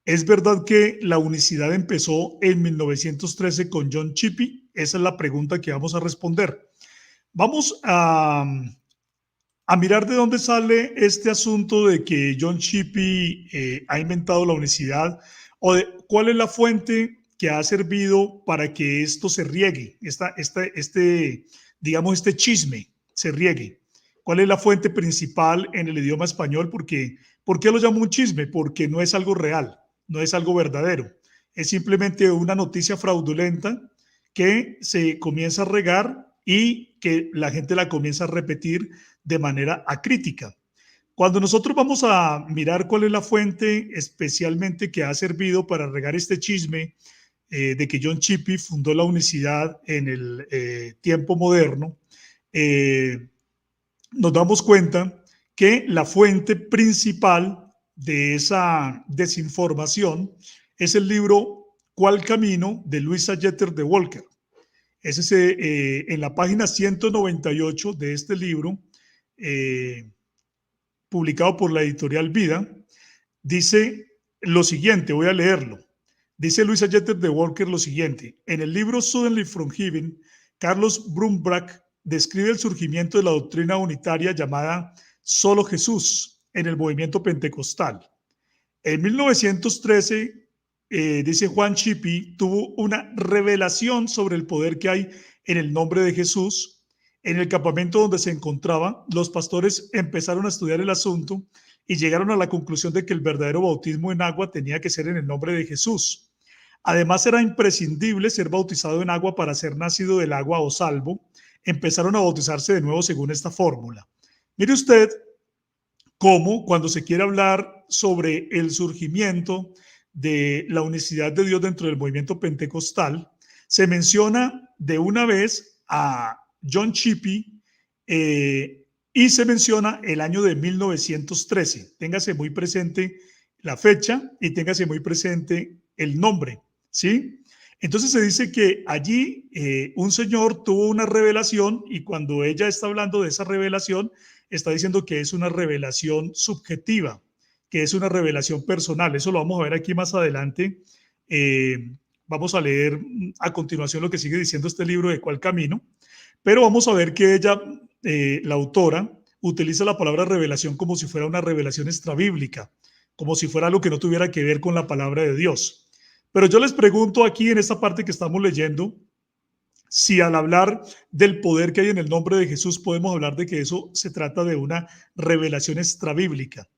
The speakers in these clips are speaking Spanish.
¿Es verdad que la unicidad empezó en 1913 con John Chippy? Esa es la pregunta que vamos a responder. Vamos a mirar de dónde sale este asunto de que John Chippy ha inventado la unicidad, o de cuál es la fuente que ha servido para que esto se riegue, digamos, este chisme se riegue. ¿Cuál es la fuente principal en el idioma español? Porque, ¿por qué lo llamo un chisme? Porque no es algo real, no es algo verdadero. Es simplemente una noticia fraudulenta que se comienza a regar y que la gente la comienza a repetir de manera acrítica. Cuando nosotros vamos a mirar cuál es la fuente especialmente que ha servido para regar este chisme de que John Chippy fundó la unicidad en el tiempo moderno, nos damos cuenta que la fuente principal de esa desinformación es el libro ¿Cuál camino? De Louisa Jeter de Walker. Es en la página 198 de este libro, publicado por la editorial Vida, dice lo siguiente, voy a leerlo. Dice Louisa Jeter de Walker lo siguiente: en el libro Suddenly from Heaven, Carlos Brumbrack describe el surgimiento de la doctrina unitaria llamada Solo Jesús en el movimiento pentecostal. En 1913, dice Juan Chippy, tuvo una revelación sobre el poder que hay en el nombre de Jesús. En el campamento donde se encontraba, los pastores empezaron a estudiar el asunto y llegaron a la conclusión de que el verdadero bautismo en agua tenía que ser en el nombre de Jesús. Además, era imprescindible ser bautizado en agua para ser nacido del agua o salvo. Empezaron a bautizarse de nuevo según esta fórmula. Mire usted cómo cuando se quiere hablar sobre el surgimiento de la unicidad de Dios dentro del movimiento pentecostal, se menciona de una vez a John Chippy y se menciona el año de 1913. Téngase muy presente la fecha y téngase muy presente el nombre, ¿sí? Entonces se dice que allí un señor tuvo una revelación y cuando ella está hablando de esa revelación, está diciendo que es una revelación subjetiva, que es una revelación personal. Eso lo vamos a ver aquí más adelante. Vamos a leer a continuación lo que sigue diciendo este libro de Cuál Camino, pero vamos a ver que ella, la autora, utiliza la palabra revelación como si fuera una revelación extrabíblica, como si fuera algo que no tuviera que ver con la palabra de Dios. Pero yo les pregunto aquí en esta parte que estamos leyendo, si al hablar del poder que hay en el nombre de Jesús podemos hablar de que eso se trata de una revelación extrabíblica.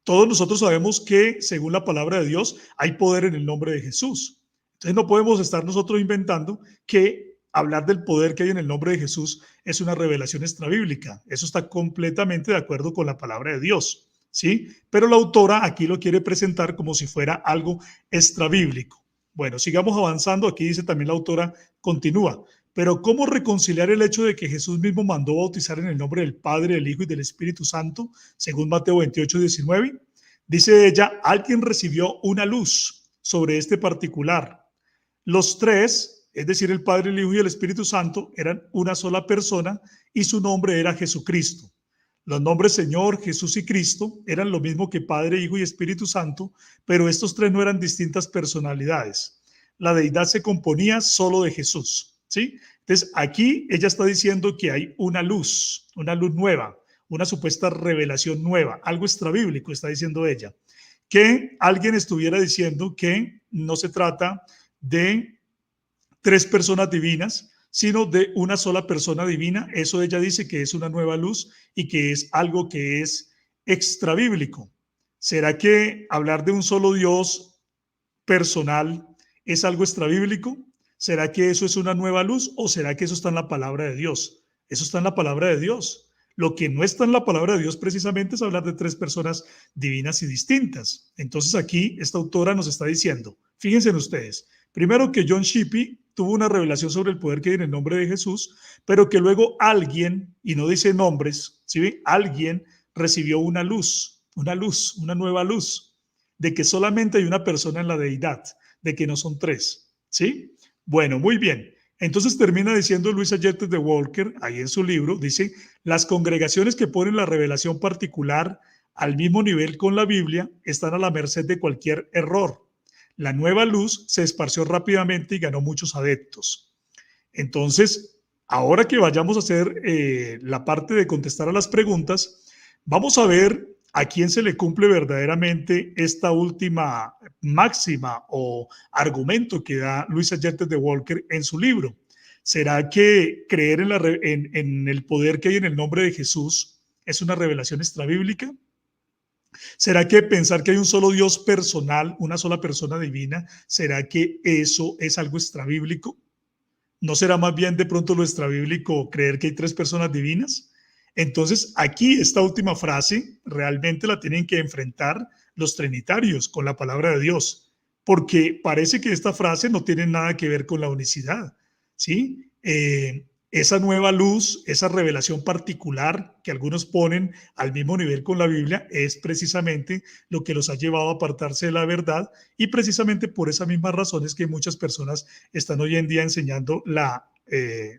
Todos nosotros sabemos que, según la palabra de Dios, hay poder en el nombre de Jesús. Entonces no podemos estar nosotros inventando que hablar del poder que hay en el nombre de Jesús es una revelación extrabíblica. Eso está completamente de acuerdo con la palabra de Dios, ¿sí? Pero la autora aquí lo quiere presentar como si fuera algo extrabíblico. Bueno, sigamos avanzando. Aquí dice también la autora, continúa. Pero ¿cómo reconciliar el hecho de que Jesús mismo mandó bautizar en el nombre del Padre, del Hijo y del Espíritu Santo, según Mateo 28, 19? Dice ella, alguien recibió una luz sobre este particular. Los tres, es decir, el Padre, el Hijo y el Espíritu Santo, eran una sola persona y su nombre era Jesucristo. Los nombres Señor, Jesús y Cristo eran lo mismo que Padre, Hijo y Espíritu Santo, pero estos tres no eran distintas personalidades. La deidad se componía solo de Jesús, ¿sí? Entonces, aquí ella está diciendo que hay una luz nueva, una supuesta revelación nueva, algo extrabíblico está diciendo ella. Que alguien estuviera diciendo que no se trata de tres personas divinas, sino de una sola persona divina. Eso ella dice que es una nueva luz y que es algo que es extrabíblico. ¿Será que hablar de un solo Dios personal es algo extrabíblico? ¿Será que eso es una nueva luz o será que eso está en la palabra de Dios? Eso está en la palabra de Dios. Lo que no está en la palabra de Dios precisamente es hablar de tres personas divinas y distintas. Entonces aquí esta autora nos está diciendo, fíjense en ustedes, primero que John Chippy tuvo una revelación sobre el poder que hay en el nombre de Jesús, pero que luego alguien, y no dice nombres, ¿sí? Alguien recibió una luz, una nueva luz, de que solamente hay una persona en la deidad, de que no son tres, ¿sí? Bueno, muy bien. Entonces termina diciendo Louisa Jeter de Walker, ahí en su libro, dice, las congregaciones que ponen la revelación particular al mismo nivel con la Biblia, están a la merced de cualquier error. La nueva luz se esparció rápidamente y ganó muchos adeptos. Entonces, ahora que vayamos a hacer la parte de contestar a las preguntas, vamos a ver a quién se le cumple verdaderamente esta última máxima o argumento que da Louisa Jeter de Walker en su libro. ¿Será que creer en el poder que hay en el nombre de Jesús es una revelación extrabíblica? ¿Será que pensar que hay un solo Dios personal, una sola persona divina, será que eso es algo extrabíblico? ¿No será más bien de pronto lo extrabíblico creer que hay tres personas divinas? Entonces, aquí esta última frase realmente la tienen que enfrentar los trinitarios con la palabra de Dios, porque parece que esta frase no tiene nada que ver con la unicidad, ¿sí? Esa nueva luz, esa revelación particular que algunos ponen al mismo nivel con la Biblia, es precisamente lo que los ha llevado a apartarse de la verdad, y precisamente por esas mismas razones que muchas personas están hoy en día enseñando la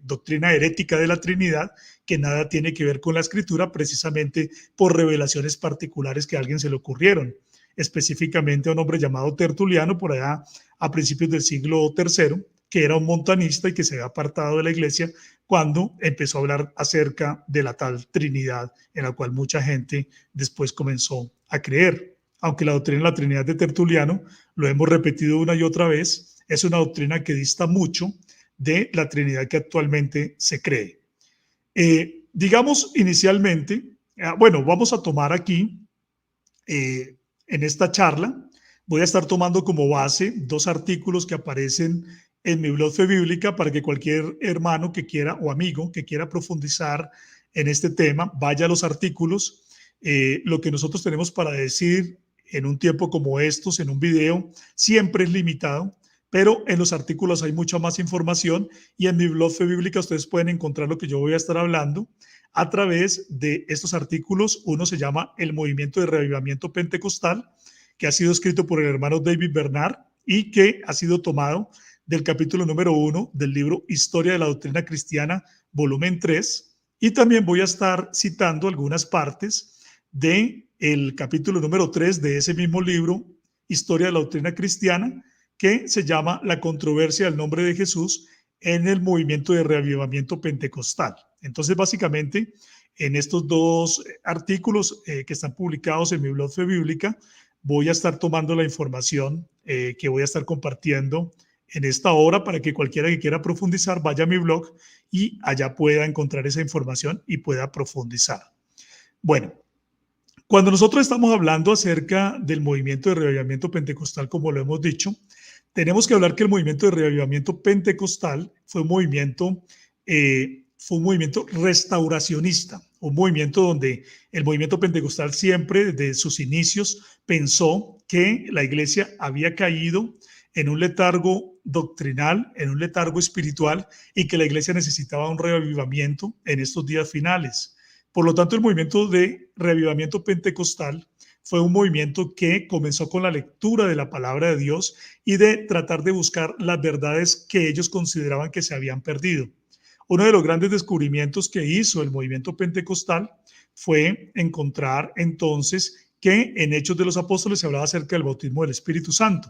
doctrina herética de la Trinidad, que nada tiene que ver con la Escritura, precisamente por revelaciones particulares que a alguien se le ocurrieron, específicamente a un hombre llamado Tertuliano, por allá a principios del siglo III, que era un montanista y que se había apartado de la iglesia cuando empezó a hablar acerca de la tal Trinidad, en la cual mucha gente después comenzó a creer. Aunque la doctrina de la Trinidad de Tertuliano, lo hemos repetido una y otra vez, es una doctrina que dista mucho de la Trinidad que actualmente se cree. Digamos inicialmente, bueno, vamos a tomar aquí, en esta charla, voy a estar tomando como base dos artículos que aparecen en mi blog Fe Bíblica para que cualquier hermano que quiera o amigo que quiera profundizar en este tema, vaya a los artículos. Lo que nosotros tenemos para decir en un tiempo como estos, en un video, siempre es limitado, pero en los artículos hay mucha más información, y en mi blog Fe Bíblica ustedes pueden encontrar lo que yo voy a estar hablando a través de estos artículos. Uno se llama El Movimiento de Reavivamiento Pentecostal, que ha sido escrito por el hermano David Bernard y que ha sido tomado del capítulo número 1 del libro Historia de la Doctrina Cristiana, volumen 3, y también voy a estar citando algunas partes del capítulo número 3 de ese mismo libro, Historia de la Doctrina Cristiana, que se llama La controversia del nombre de Jesús en el movimiento de reavivamiento pentecostal. Entonces, básicamente, en estos dos artículos que están publicados en mi blog Fe Bíblica, voy a estar tomando la información que voy a estar compartiendo en esta hora para que cualquiera que quiera profundizar vaya a mi blog y allá pueda encontrar esa información y pueda profundizar. Bueno, cuando nosotros estamos hablando acerca del movimiento de reavivamiento pentecostal, como lo hemos dicho, tenemos que hablar que el movimiento de reavivamiento pentecostal fue un movimiento restauracionista, un movimiento donde el movimiento pentecostal siempre desde sus inicios pensó que la iglesia había caído en un letargo doctrinal, en un letargo espiritual, y que la iglesia necesitaba un reavivamiento en estos días finales. Por lo tanto, el movimiento de reavivamiento pentecostal fue un movimiento que comenzó con la lectura de la palabra de Dios y de tratar de buscar las verdades que ellos consideraban que se habían perdido. Uno de los grandes descubrimientos que hizo el movimiento pentecostal fue encontrar entonces que en Hechos de los Apóstoles se hablaba acerca del bautismo del Espíritu Santo.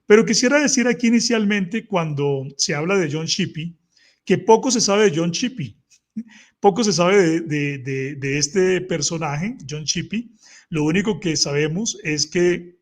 Pero quisiera decir aquí inicialmente, cuando se habla de John Shippey, que poco se sabe de John Shippey. Poco se sabe de este personaje, John Shippey. Lo único que sabemos es que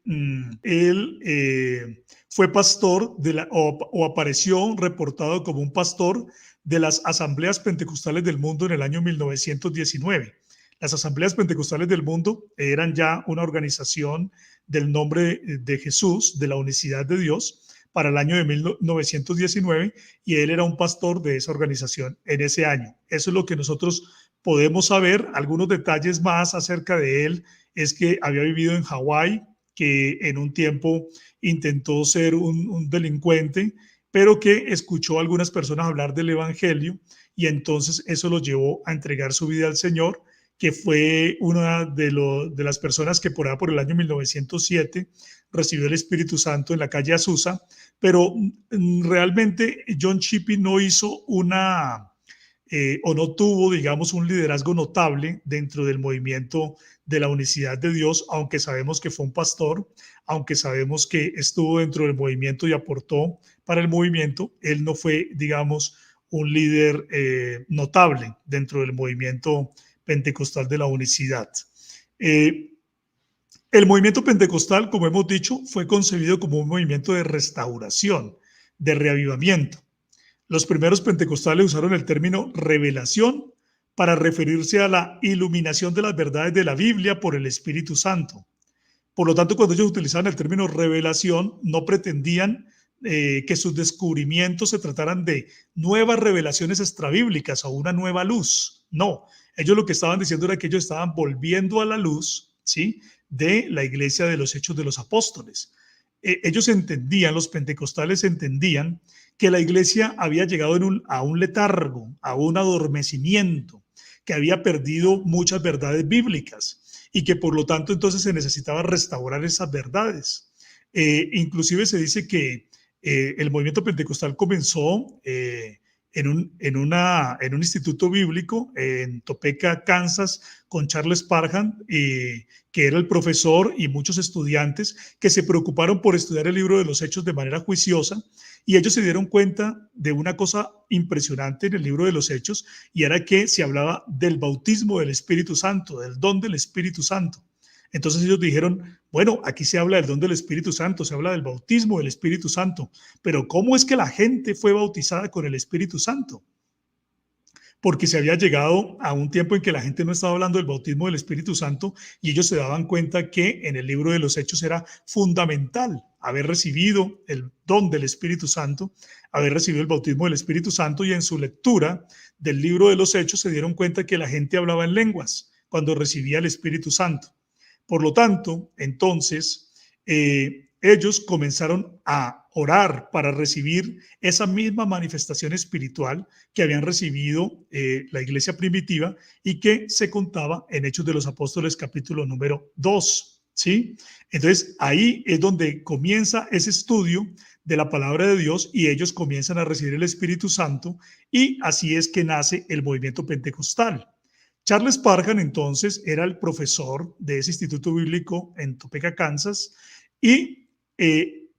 él fue pastor o apareció reportado como un pastor de las asambleas pentecostales del mundo en el año 1919. Las asambleas pentecostales del mundo eran ya una organización del nombre de Jesús, de la unicidad de Dios, para el año de 1919, y él era un pastor de esa organización en ese año. Eso es lo que nosotros podemos saber. Algunos detalles más acerca de él es que había vivido en Hawái, que en un tiempo intentó ser un delincuente, pero que escuchó a algunas personas hablar del evangelio, y entonces eso lo llevó a entregar su vida al Señor, que fue una de las personas que por el año 1907 recibió el Espíritu Santo en la calle Azusa. Pero realmente John Shippey no hizo una o no tuvo, digamos, un liderazgo notable dentro del movimiento de la unicidad de Dios, aunque sabemos que fue un pastor, aunque sabemos que estuvo dentro del movimiento y aportó para el movimiento, él no fue, digamos, un líder notable dentro del movimiento pentecostal de la unicidad. El movimiento pentecostal, como hemos dicho, fue concebido como un movimiento de restauración, de reavivamiento. Los primeros pentecostales usaron el término revelación para referirse a la iluminación de las verdades de la Biblia por el Espíritu Santo. Por lo tanto, cuando ellos utilizaban el término revelación, no pretendían que sus descubrimientos se trataran de nuevas revelaciones extrabíblicas o una nueva luz. No, ellos lo que estaban diciendo era que ellos estaban volviendo a la luz, ¿sí?, de la iglesia de los Hechos de los Apóstoles. Ellos entendían, los pentecostales entendían que la iglesia había llegado a un letargo, a un adormecimiento, que había perdido muchas verdades bíblicas y que por lo tanto entonces se necesitaba restaurar esas verdades. Inclusive se dice que el movimiento pentecostal comenzó en un instituto bíblico en Topeka, Kansas, con Charles Parham, que era el profesor, y muchos estudiantes que se preocuparon por estudiar el libro de los Hechos de manera juiciosa, y ellos se dieron cuenta de una cosa impresionante en el libro de los Hechos, y era que se hablaba del bautismo del Espíritu Santo, del don del Espíritu Santo. Entonces ellos dijeron, bueno, aquí se habla del don del Espíritu Santo, se habla del bautismo del Espíritu Santo, pero ¿cómo es que la gente fue bautizada con el Espíritu Santo? Porque se había llegado a un tiempo en que la gente no estaba hablando del bautismo del Espíritu Santo, y ellos se daban cuenta que en el libro de los Hechos era fundamental haber recibido el don del Espíritu Santo, haber recibido el bautismo del Espíritu Santo, y en su lectura del libro de los Hechos se dieron cuenta que la gente hablaba en lenguas cuando recibía el Espíritu Santo. Por lo tanto, entonces, ellos comenzaron a orar para recibir esa misma manifestación espiritual que habían recibido la iglesia primitiva y que se contaba en Hechos de los Apóstoles capítulo número 2, ¿sí? Entonces, ahí es donde comienza ese estudio de la palabra de Dios, y ellos comienzan a recibir el Espíritu Santo, y así es que nace el movimiento pentecostal. Charles Parham entonces era el profesor de ese instituto bíblico en Topeka, Kansas,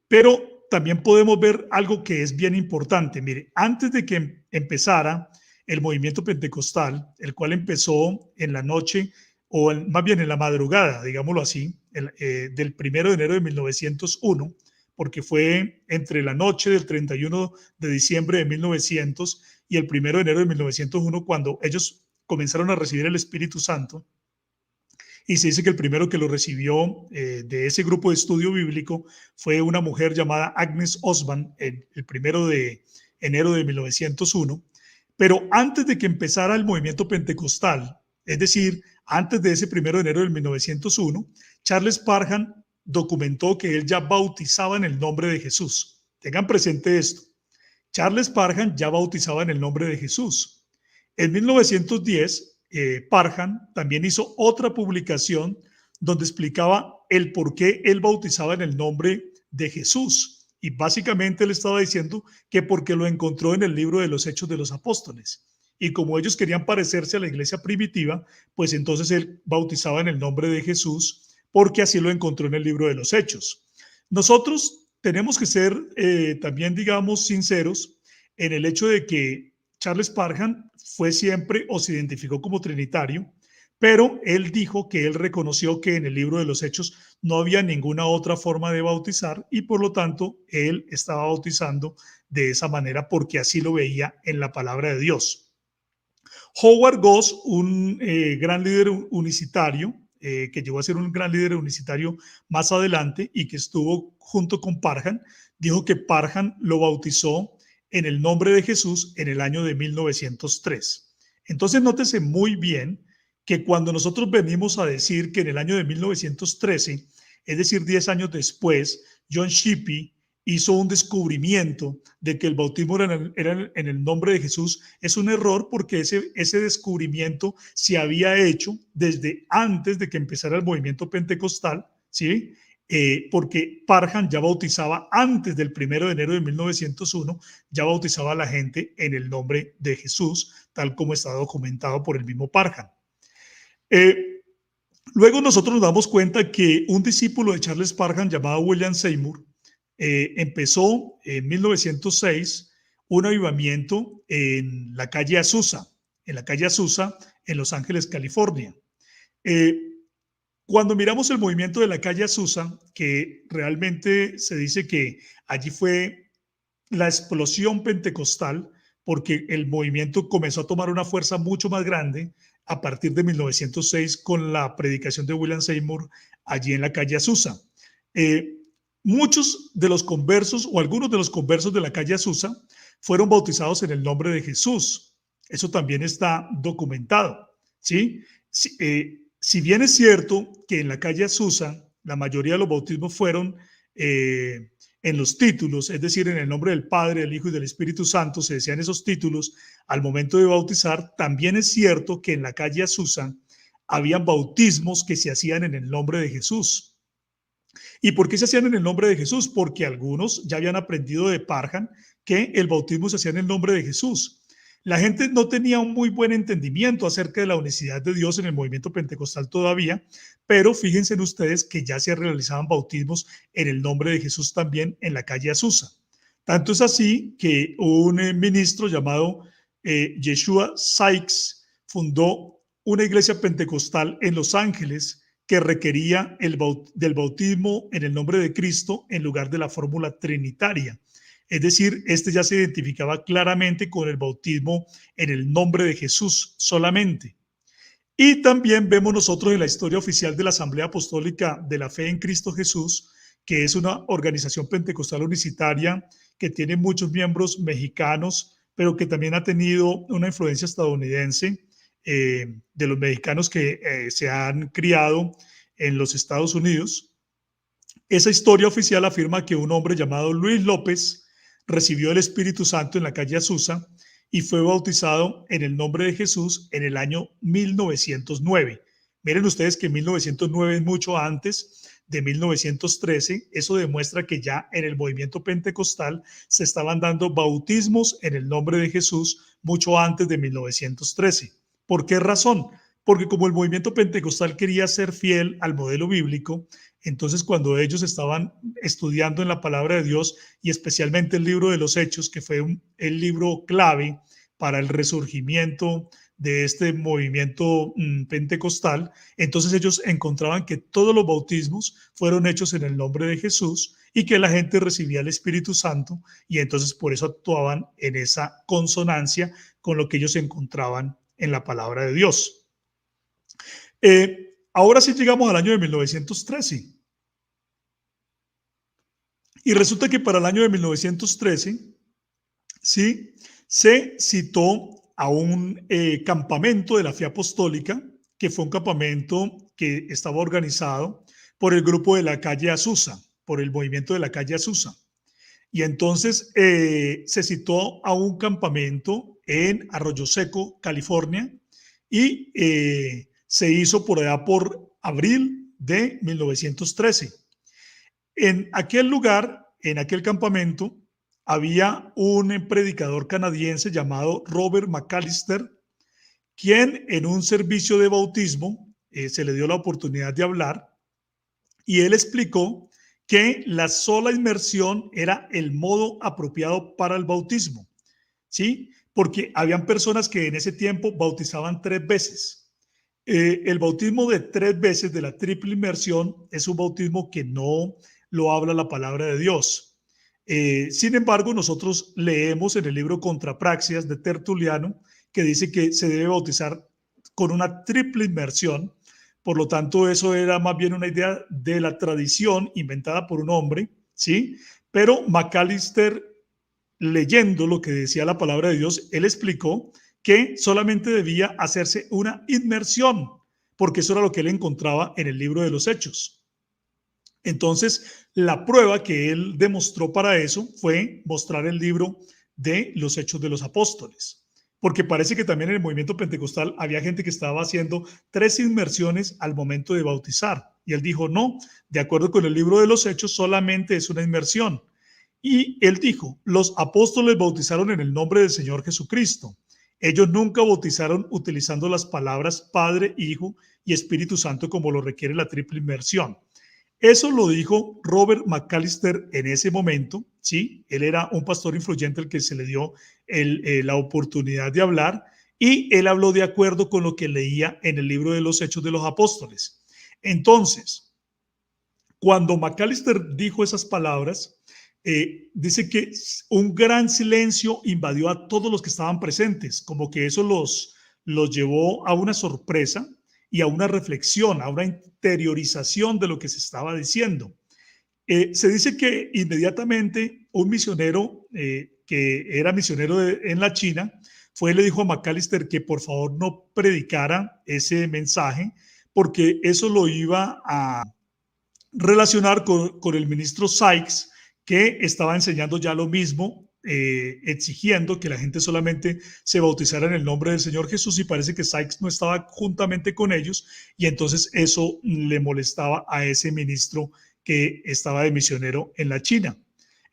pero también podemos ver algo que es bien importante. Mire, antes de que empezara el movimiento pentecostal, el cual empezó en la noche, o más bien en la madrugada, digámoslo así, del 1 de enero de 1901, porque fue entre la noche del 31 de diciembre de 1900 y el 1 de enero de 1901 cuando ellos comenzaron a recibir el Espíritu Santo. Y se dice que el primero que lo recibió de ese grupo de estudio bíblico fue una mujer llamada Agnes Osman, el 1 de enero de 1901. Pero antes de que empezara el movimiento pentecostal, es decir, antes de ese 1 de enero de 1901, Charles Parham documentó que él ya bautizaba en el nombre de Jesús. Tengan presente esto. Charles Parham ya bautizaba en el nombre de Jesús. En 1910, Parham también hizo otra publicación donde explicaba el por qué él bautizaba en el nombre de Jesús. Y básicamente él estaba diciendo que porque lo encontró en el libro de los Hechos de los Apóstoles. Y como ellos querían parecerse a la iglesia primitiva, pues entonces él bautizaba en el nombre de Jesús, porque así lo encontró en el libro de los Hechos. Nosotros tenemos que ser también, digamos, sinceros en el hecho de que Charles Parham fue siempre, o se identificó como trinitario, pero él dijo que él reconoció que en el libro de los Hechos no había ninguna otra forma de bautizar, y por lo tanto él estaba bautizando de esa manera porque así lo veía en la palabra de Dios. Howard Goss, un gran líder unicitario, que llegó a ser un gran líder unicitario más adelante y que estuvo junto con Parham, dijo que Parham lo bautizó en el nombre de Jesús en el año de 1903. Entonces, nótese muy bien que cuando nosotros venimos a decir que en el año de 1913, es decir, 10 años después, John Shippey hizo un descubrimiento de que el bautismo era en el nombre de Jesús, es un error, porque ese descubrimiento se había hecho desde antes de que empezara el movimiento pentecostal, ¿sí? porque Parham ya bautizaba antes del 1 de enero de 1901, ya bautizaba a la gente en el nombre de Jesús, tal como está documentado por el mismo Parham. Luego nosotros nos damos cuenta que un discípulo de Charles Parham llamado William Seymour empezó en 1906 un avivamiento en la calle Azusa, en Los Ángeles, California. Cuando miramos el movimiento de la calle Azusa, que realmente se dice que allí fue la explosión pentecostal, porque el movimiento comenzó a tomar una fuerza mucho más grande a partir de 1906 con la predicación de William Seymour allí en la calle Azusa. Muchos de los conversos o algunos de los conversos de la calle Azusa fueron bautizados en el nombre de Jesús. Eso también está documentado, ¿sí? Si bien es cierto que en la calle Azusa la mayoría de los bautismos fueron en los títulos, es decir, en el nombre del Padre, del Hijo y del Espíritu Santo, se decían esos títulos al momento de bautizar, también es cierto que en la calle Azusa habían bautismos que se hacían en el nombre de Jesús. ¿Y por qué se hacían en el nombre de Jesús? Porque algunos ya habían aprendido de Parham que el bautismo se hacía en el nombre de Jesús. La gente no tenía un muy buen entendimiento acerca de la unicidad de Dios en el movimiento pentecostal todavía, pero fíjense en ustedes que ya se realizaban bautismos en el nombre de Jesús también en la calle Azusa. Tanto es así que un ministro llamado Yeshua Sykes fundó una iglesia pentecostal en Los Ángeles que requería del bautismo en el nombre de Cristo en lugar de la fórmula trinitaria. Es decir, este ya se identificaba claramente con el bautismo en el nombre de Jesús solamente. Y también vemos nosotros en la historia oficial de la Asamblea Apostólica de la Fe en Cristo Jesús, que es una organización pentecostal unicitaria que tiene muchos miembros mexicanos, pero que también ha tenido una influencia estadounidense de los mexicanos que se han criado en los Estados Unidos. Esa historia oficial afirma que un hombre llamado Luis López recibió el Espíritu Santo en la calle Azusa y fue bautizado en el nombre de Jesús en el año 1909. Miren ustedes que 1909 es mucho antes de 1913. Eso demuestra que ya en el movimiento pentecostal se estaban dando bautismos en el nombre de Jesús mucho antes de 1913. ¿Por qué razón? Porque como el movimiento pentecostal quería ser fiel al modelo bíblico, entonces cuando ellos estaban estudiando en la palabra de Dios y especialmente el libro de los Hechos, que fue el libro clave para el resurgimiento de este movimiento pentecostal, entonces ellos encontraban que todos los bautismos fueron hechos en el nombre de Jesús y que la gente recibía el Espíritu Santo y entonces por eso actuaban en esa consonancia con lo que ellos encontraban en la palabra de Dios. Ahora sí llegamos al año de 1913. Y resulta que para el año de 1913, sí, se citó a un campamento de la fe apostólica, que fue un campamento que estaba organizado por el grupo de la calle Azusa, por el movimiento de la calle Azusa. Y entonces se citó a un campamento en Arroyo Seco, California, y se hizo por allá por abril de 1913. En aquel lugar, en aquel campamento, había un predicador canadiense llamado Robert McAllister, quien en un servicio de bautismo se le dio la oportunidad de hablar y él explicó que la sola inmersión era el modo apropiado para el bautismo, ¿sí? Porque habían personas que en ese tiempo bautizaban 3 veces. El bautismo de 3 veces, de la triple inmersión, es un bautismo que no lo habla la palabra de Dios. Sin embargo, nosotros leemos en el libro Contrapraxias de Tertuliano que dice que se debe bautizar con una triple inmersión. Por lo tanto, eso era más bien una idea de la tradición inventada por un hombre, ¿sí? Pero McAllister, leyendo lo que decía la palabra de Dios, él explicó que solamente debía hacerse una inmersión, porque eso era lo que él encontraba en el libro de los Hechos. Entonces, la prueba que él demostró para eso fue mostrar el libro de los Hechos de los Apóstoles, porque parece que también en el movimiento pentecostal había gente que estaba haciendo 3 inmersiones al momento de bautizar. Y él dijo, no, de acuerdo con el libro de los Hechos, solamente es una inmersión. Y él dijo, los apóstoles bautizaron en el nombre del Señor Jesucristo. Ellos nunca bautizaron utilizando las palabras Padre, Hijo y Espíritu Santo como lo requiere la triple inmersión. Eso lo dijo Robert McAllister en ese momento, ¿sí? Él era un pastor influyente al que se le dio la oportunidad de hablar, y él habló de acuerdo con lo que leía en el libro de los Hechos de los Apóstoles. Entonces, cuando McAllister dijo esas palabras, dice que un gran silencio invadió a todos los que estaban presentes, como que eso los llevó a una sorpresa y a una reflexión, a una interiorización de lo que se estaba diciendo. Se dice que inmediatamente un misionero que era misionero en la China fue y le dijo a McAllister que por favor no predicara ese mensaje, porque eso lo iba a relacionar con el ministro Sykes, que estaba enseñando ya lo mismo, exigiendo que la gente solamente se bautizara en el nombre del Señor Jesús, y parece que Sykes no estaba juntamente con ellos, y entonces eso le molestaba a ese ministro que estaba de misionero en la China.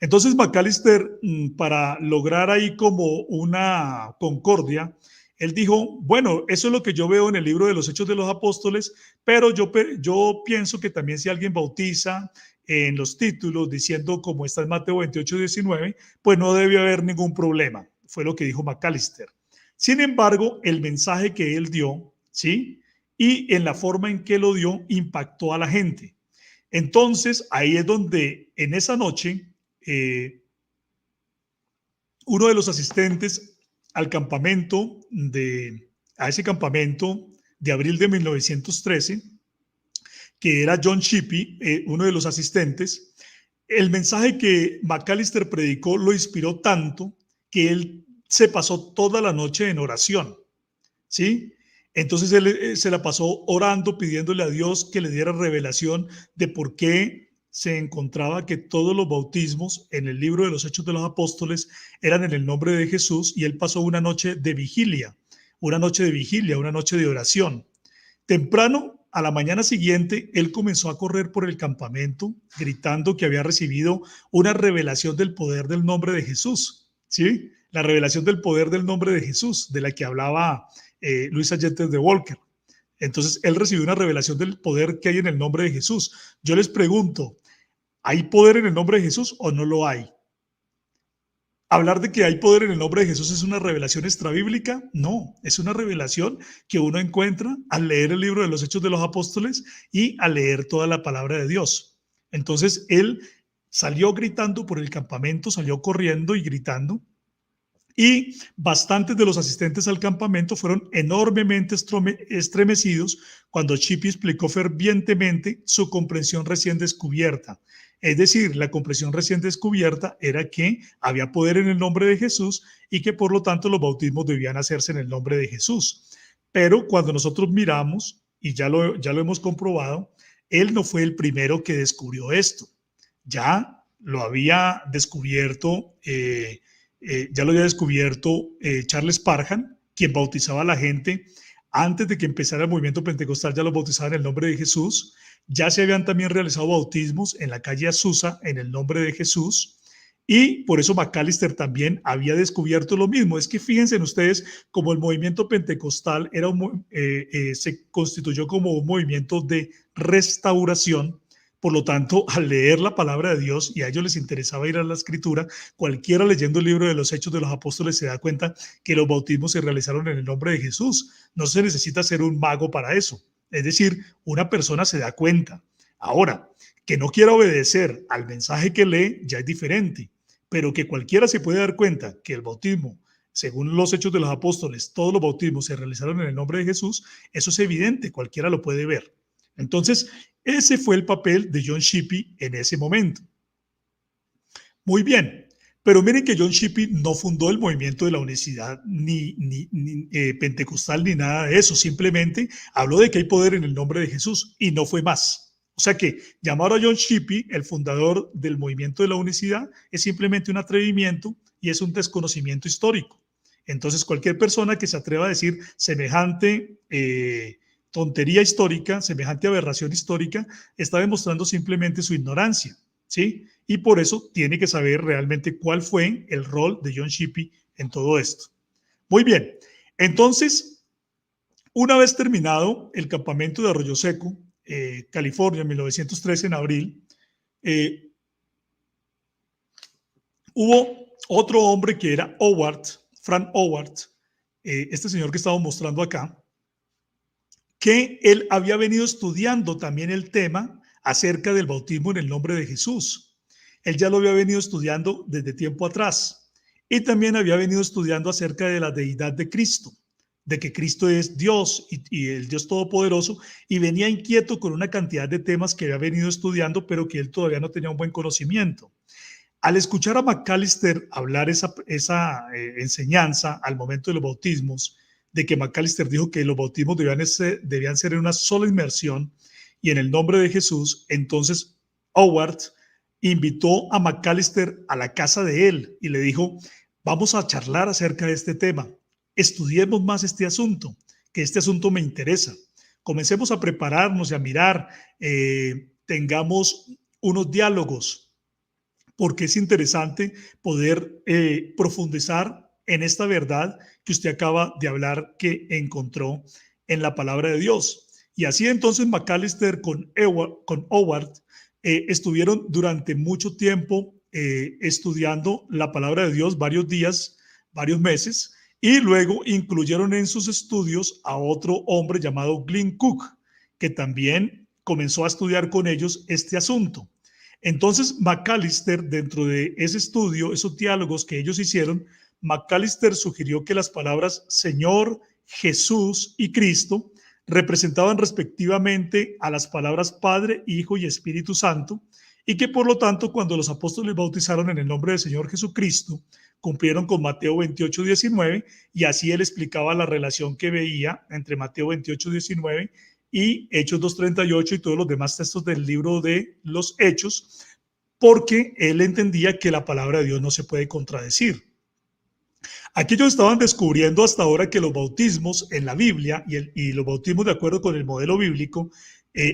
Entonces McAllister, para lograr ahí como una concordia, él dijo, bueno, eso es lo que yo veo en el libro de los Hechos de los Apóstoles, pero yo pienso que también si alguien bautiza en los títulos diciendo como está en Mateo 28:19, pues no debe haber ningún problema. Fue lo que dijo McAllister. Sin embargo, el mensaje que él dio, ¿sí? Y en la forma en que lo dio, impactó a la gente. Entonces, ahí es donde en esa noche, uno de los asistentes al campamento a ese campamento de abril de 1913, que era John Shippey, uno de los asistentes, el mensaje que McAllister predicó lo inspiró tanto que él se pasó toda la noche en oración, ¿sí? Entonces él se la pasó orando, pidiéndole a Dios que le diera revelación de por qué se encontraba que todos los bautismos en el libro de los Hechos de los Apóstoles eran en el nombre de Jesús, y él pasó una noche de vigilia, una noche de oración. Temprano, a la mañana siguiente, él comenzó a correr por el campamento gritando que había recibido una revelación del poder del nombre de Jesús, ¿sí? La revelación del poder del nombre de Jesús, de la que hablaba Louisa Jeter de Walker. Entonces, él recibió una revelación del poder que hay en el nombre de Jesús. Yo les pregunto, ¿hay poder en el nombre de Jesús o no lo hay? Hablar de que hay poder en el nombre de Jesús es una revelación extrabíblica. No, es una revelación que uno encuentra al leer el libro de los Hechos de los Apóstoles y al leer toda la palabra de Dios. Entonces él salió gritando por el campamento, salió corriendo y gritando, y bastantes de los asistentes al campamento fueron enormemente estremecidos cuando Shippey explicó fervientemente su comprensión recién descubierta. Es decir, la comprensión recién descubierta era que había poder en el nombre de Jesús y que por lo tanto los bautismos debían hacerse en el nombre de Jesús. Pero cuando nosotros miramos, y ya lo hemos comprobado, él no fue el primero que descubrió esto. Ya lo había descubierto Charles Parham, quien bautizaba a la gente antes de que empezara el movimiento pentecostal, ya los bautizaba en el nombre de Jesús. Ya se habían también realizado bautismos en la calle Azusa en el nombre de Jesús, y por eso McAllister también había descubierto lo mismo. Es que fíjense en ustedes, como el movimiento pentecostal se constituyó como un movimiento de restauración. Por lo tanto, al leer la palabra de Dios, y a ellos les interesaba ir a la escritura, cualquiera leyendo el libro de los Hechos de los Apóstoles se da cuenta que los bautismos se realizaron en el nombre de Jesús. No se necesita ser un mago para eso. Es decir, una persona se da cuenta. Ahora, que no quiera obedecer al mensaje que lee ya es diferente, pero que cualquiera se puede dar cuenta que el bautismo, según los Hechos de los Apóstoles, todos los bautismos se realizaron en el nombre de Jesús, eso es evidente, cualquiera lo puede ver. Entonces, ese fue el papel de John Shippey en ese momento. Muy bien, pero miren que John Shippey no fundó el movimiento de la unicidad ni pentecostal ni nada de eso, simplemente habló de que hay poder en el nombre de Jesús y no fue más. O sea que llamar a John Shippey el fundador del movimiento de la unicidad es simplemente un atrevimiento y es un desconocimiento histórico. Entonces cualquier persona que se atreva a decir semejante tontería histórica, semejante aberración histórica, está demostrando simplemente su ignorancia, ¿sí? Y por eso tiene que saber realmente cuál fue el rol de John Shippey en todo esto. Muy bien, entonces, una vez terminado el campamento de Arroyo Seco, California, en 1913, en abril, hubo otro hombre que era Howard, Frank Howard, este señor que estamos mostrando acá, que él había venido estudiando también el tema acerca del bautismo en el nombre de Jesús. Él ya lo había venido estudiando desde tiempo atrás y también había venido estudiando acerca de la deidad de Cristo, de que Cristo es Dios y el Dios Todopoderoso, y venía inquieto con una cantidad de temas que había venido estudiando, pero que él todavía no tenía un buen conocimiento. Al escuchar a Macalister hablar esa enseñanza al momento de los bautismos, de que Macalister dijo que los bautismos debían ser en una sola inmersión y en el nombre de Jesús, entonces Howard invitó a Macalister a la casa de él y le dijo, vamos a charlar acerca de este tema, estudiemos más este asunto, que este asunto me interesa, comencemos a prepararnos y a mirar, tengamos unos diálogos, porque es interesante poder profundizar en esta verdad que usted acaba de hablar, que encontró en la palabra de Dios. Y así entonces Macalister con Howard estuvieron durante mucho tiempo estudiando la palabra de Dios, varios días, varios meses, y luego incluyeron en sus estudios a otro hombre llamado Glynn Cook, que también comenzó a estudiar con ellos este asunto. Entonces, Macalister, dentro de ese estudio, esos diálogos que ellos hicieron, Macalister sugirió que las palabras Señor, Jesús y Cristo representaban respectivamente a las palabras Padre, Hijo y Espíritu Santo, y que por lo tanto, cuando los apóstoles bautizaron en el nombre del Señor Jesucristo, cumplieron con Mateo 28, 19, y así él explicaba la relación que veía entre Mateo 28, 19 y Hechos 2:38 y todos los demás textos del libro de los Hechos, porque él entendía que la palabra de Dios no se puede contradecir. Aquí ellos estaban descubriendo hasta ahora que los bautismos en la Biblia y los bautismos de acuerdo con el modelo bíblico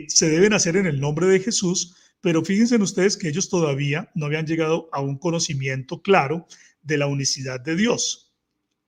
se deben hacer en el nombre de Jesús, pero fíjense ustedes que ellos todavía no habían llegado a un conocimiento claro de la unicidad de Dios.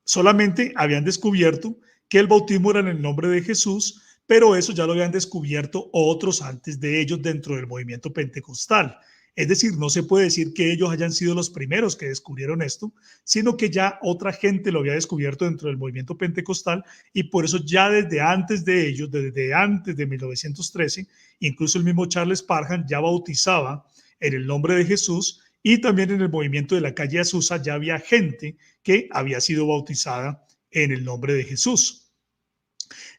Solamente habían descubierto que el bautismo era en el nombre de Jesús, pero eso ya lo habían descubierto otros antes de ellos dentro del movimiento pentecostal. Es decir, no se puede decir que ellos hayan sido los primeros que descubrieron esto, sino que ya otra gente lo había descubierto dentro del movimiento pentecostal, y por eso ya desde antes de ellos, desde antes de 1913, incluso el mismo Charles Parham ya bautizaba en el nombre de Jesús, y también en el movimiento de la calle Azusa ya había gente que había sido bautizada en el nombre de Jesús.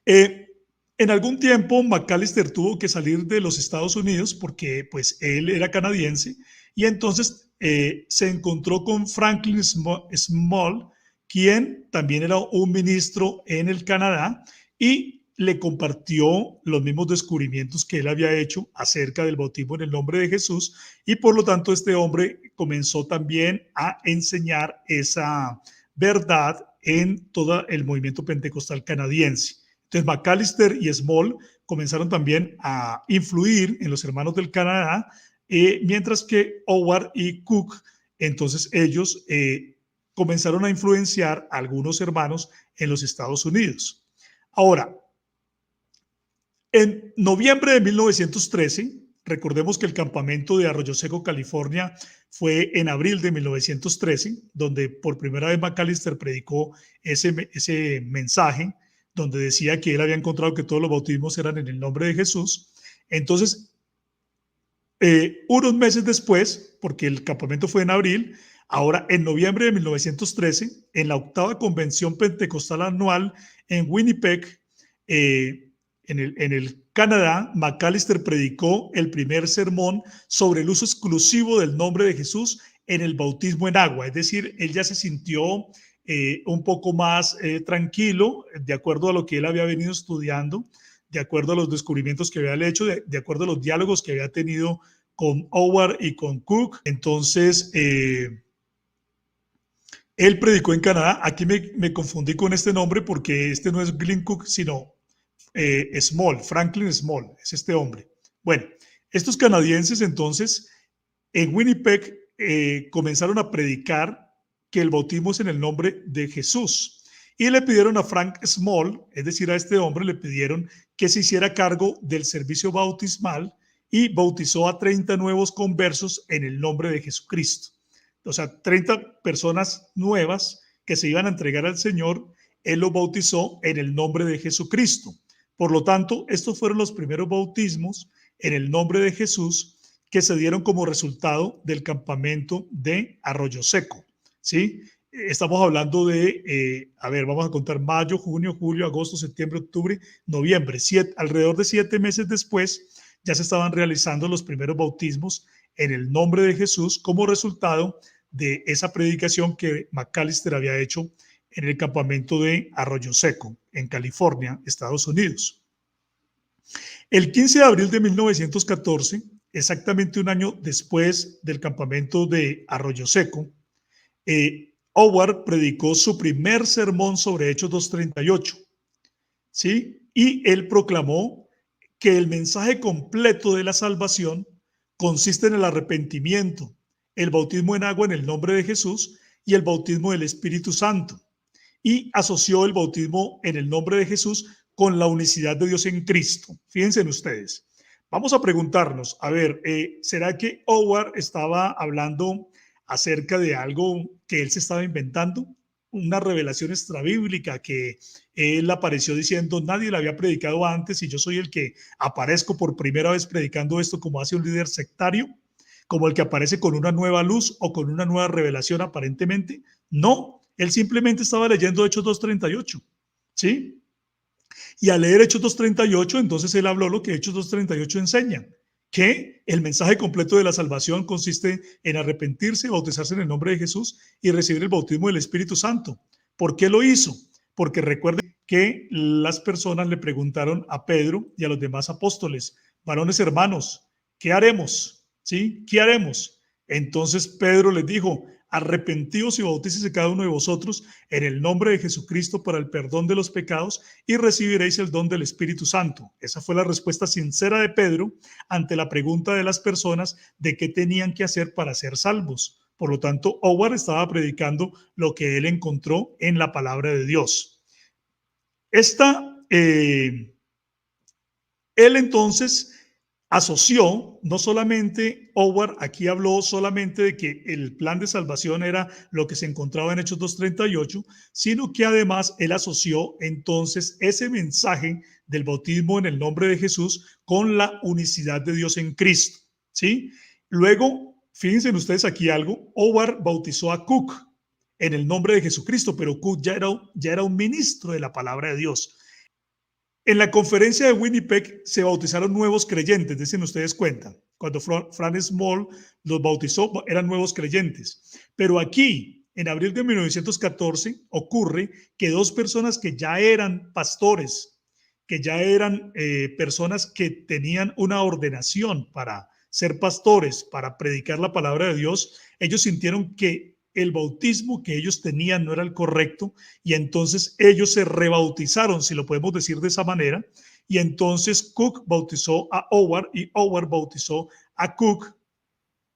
En algún tiempo Macalister tuvo que salir de los Estados Unidos porque pues él era canadiense, y entonces se encontró con Franklin Small, quien también era un ministro en el Canadá, y le compartió los mismos descubrimientos que él había hecho acerca del bautismo en el nombre de Jesús, y por lo tanto este hombre comenzó también a enseñar esa verdad en todo el movimiento pentecostal canadiense. Entonces Macalister y Small comenzaron también a influir en los hermanos del Canadá, mientras que Howard y Cook, entonces ellos comenzaron a influenciar a algunos hermanos en los Estados Unidos. Ahora, en noviembre de 1913, recordemos que el campamento de Arroyo Seco, California, fue en abril de 1913, donde por primera vez Macalister predicó ese mensaje, donde decía que él había encontrado que todos los bautismos eran en el nombre de Jesús. Entonces, unos meses después, porque el campamento fue en abril, ahora en noviembre de 1913, en la 8ª Convención Pentecostal Anual en Winnipeg, en el Canadá, Macalister predicó el primer sermón sobre el uso exclusivo del nombre de Jesús en el bautismo en agua. Es decir, él ya se sintió un poco más tranquilo, de acuerdo a lo que él había venido estudiando, de acuerdo a los descubrimientos que había hecho, de acuerdo a los diálogos que había tenido con Howard y con Cook. Entonces, él predicó en Canadá. Aquí me confundí con este nombre porque este no es Glynn Cook, sino Small, Franklin Small, es este hombre. Bueno, estos canadienses entonces en Winnipeg comenzaron a predicar que el bautismo es en el nombre de Jesús y le pidieron a Frank Small, es decir, a este hombre, le pidieron que se hiciera cargo del servicio bautismal y bautizó a 30 nuevos conversos en el nombre de Jesucristo. O sea, 30 personas nuevas que se iban a entregar al Señor, él los bautizó en el nombre de Jesucristo. Por lo tanto, estos fueron los primeros bautismos en el nombre de Jesús que se dieron como resultado del campamento de Arroyo Seco, ¿sí? Estamos hablando de, vamos a contar mayo, junio, julio, agosto, septiembre, octubre, noviembre. Alrededor de 7 meses después ya se estaban realizando los primeros bautismos en el nombre de Jesús como resultado de esa predicación que Macalister había hecho en el campamento de Arroyo Seco, en California, Estados Unidos. El 15 de abril de 1914, exactamente un año después del campamento de Arroyo Seco, Howard predicó su primer sermón sobre Hechos 2:38, ¿sí? Y él proclamó que el mensaje completo de la salvación consiste en el arrepentimiento, el bautismo en agua en el nombre de Jesús y el bautismo del Espíritu Santo. Y asoció el bautismo en el nombre de Jesús con la unicidad de Dios en Cristo. Fíjense en ustedes. Vamos a preguntarnos, ¿será que Howard estaba hablando acerca de algo que él se estaba inventando? Una revelación extrabíblica que él apareció diciendo, nadie la había predicado antes y yo soy el que aparezco por primera vez predicando esto como hace un líder sectario, como el que aparece con una nueva luz o con una nueva revelación aparentemente. No, él simplemente estaba leyendo Hechos 2:38, ¿sí? Y al leer Hechos 2:38, entonces él habló lo que Hechos 2:38 enseña, que el mensaje completo de la salvación consiste en arrepentirse, bautizarse en el nombre de Jesús y recibir el bautismo del Espíritu Santo. ¿Por qué lo hizo? Porque recuerden que las personas le preguntaron a Pedro y a los demás apóstoles, varones hermanos, ¿qué haremos? ¿Sí? ¿Qué haremos? Entonces Pedro les dijo, arrepentíos y bautícese cada uno de vosotros en el nombre de Jesucristo para el perdón de los pecados y recibiréis el don del Espíritu Santo. Esa fue la respuesta sincera de Pedro ante la pregunta de las personas de qué tenían que hacer para ser salvos. Por lo tanto, Howard estaba predicando lo que él encontró en la palabra de Dios. Él entonces asoció, no solamente Howard aquí habló solamente de que el plan de salvación era lo que se encontraba en Hechos 2:38, sino que además él asoció entonces ese mensaje del bautismo en el nombre de Jesús con la unicidad de Dios en Cristo, ¿sí? Luego, fíjense ustedes aquí algo, Howard bautizó a Cook en el nombre de Jesucristo, pero Cook ya era un ministro de la palabra de Dios. En la conferencia de Winnipeg se bautizaron nuevos creyentes, dicen ustedes cuenta. Cuando Frank Small los bautizó, eran nuevos creyentes. Pero aquí, en abril de 1914, ocurre que dos personas que ya eran pastores, que ya eran personas que tenían una ordenación para ser pastores, para predicar la palabra de Dios, ellos sintieron que el bautismo que ellos tenían no era el correcto y entonces ellos se rebautizaron, si lo podemos decir de esa manera, y entonces Cook bautizó a Howard y Howard bautizó a Cook.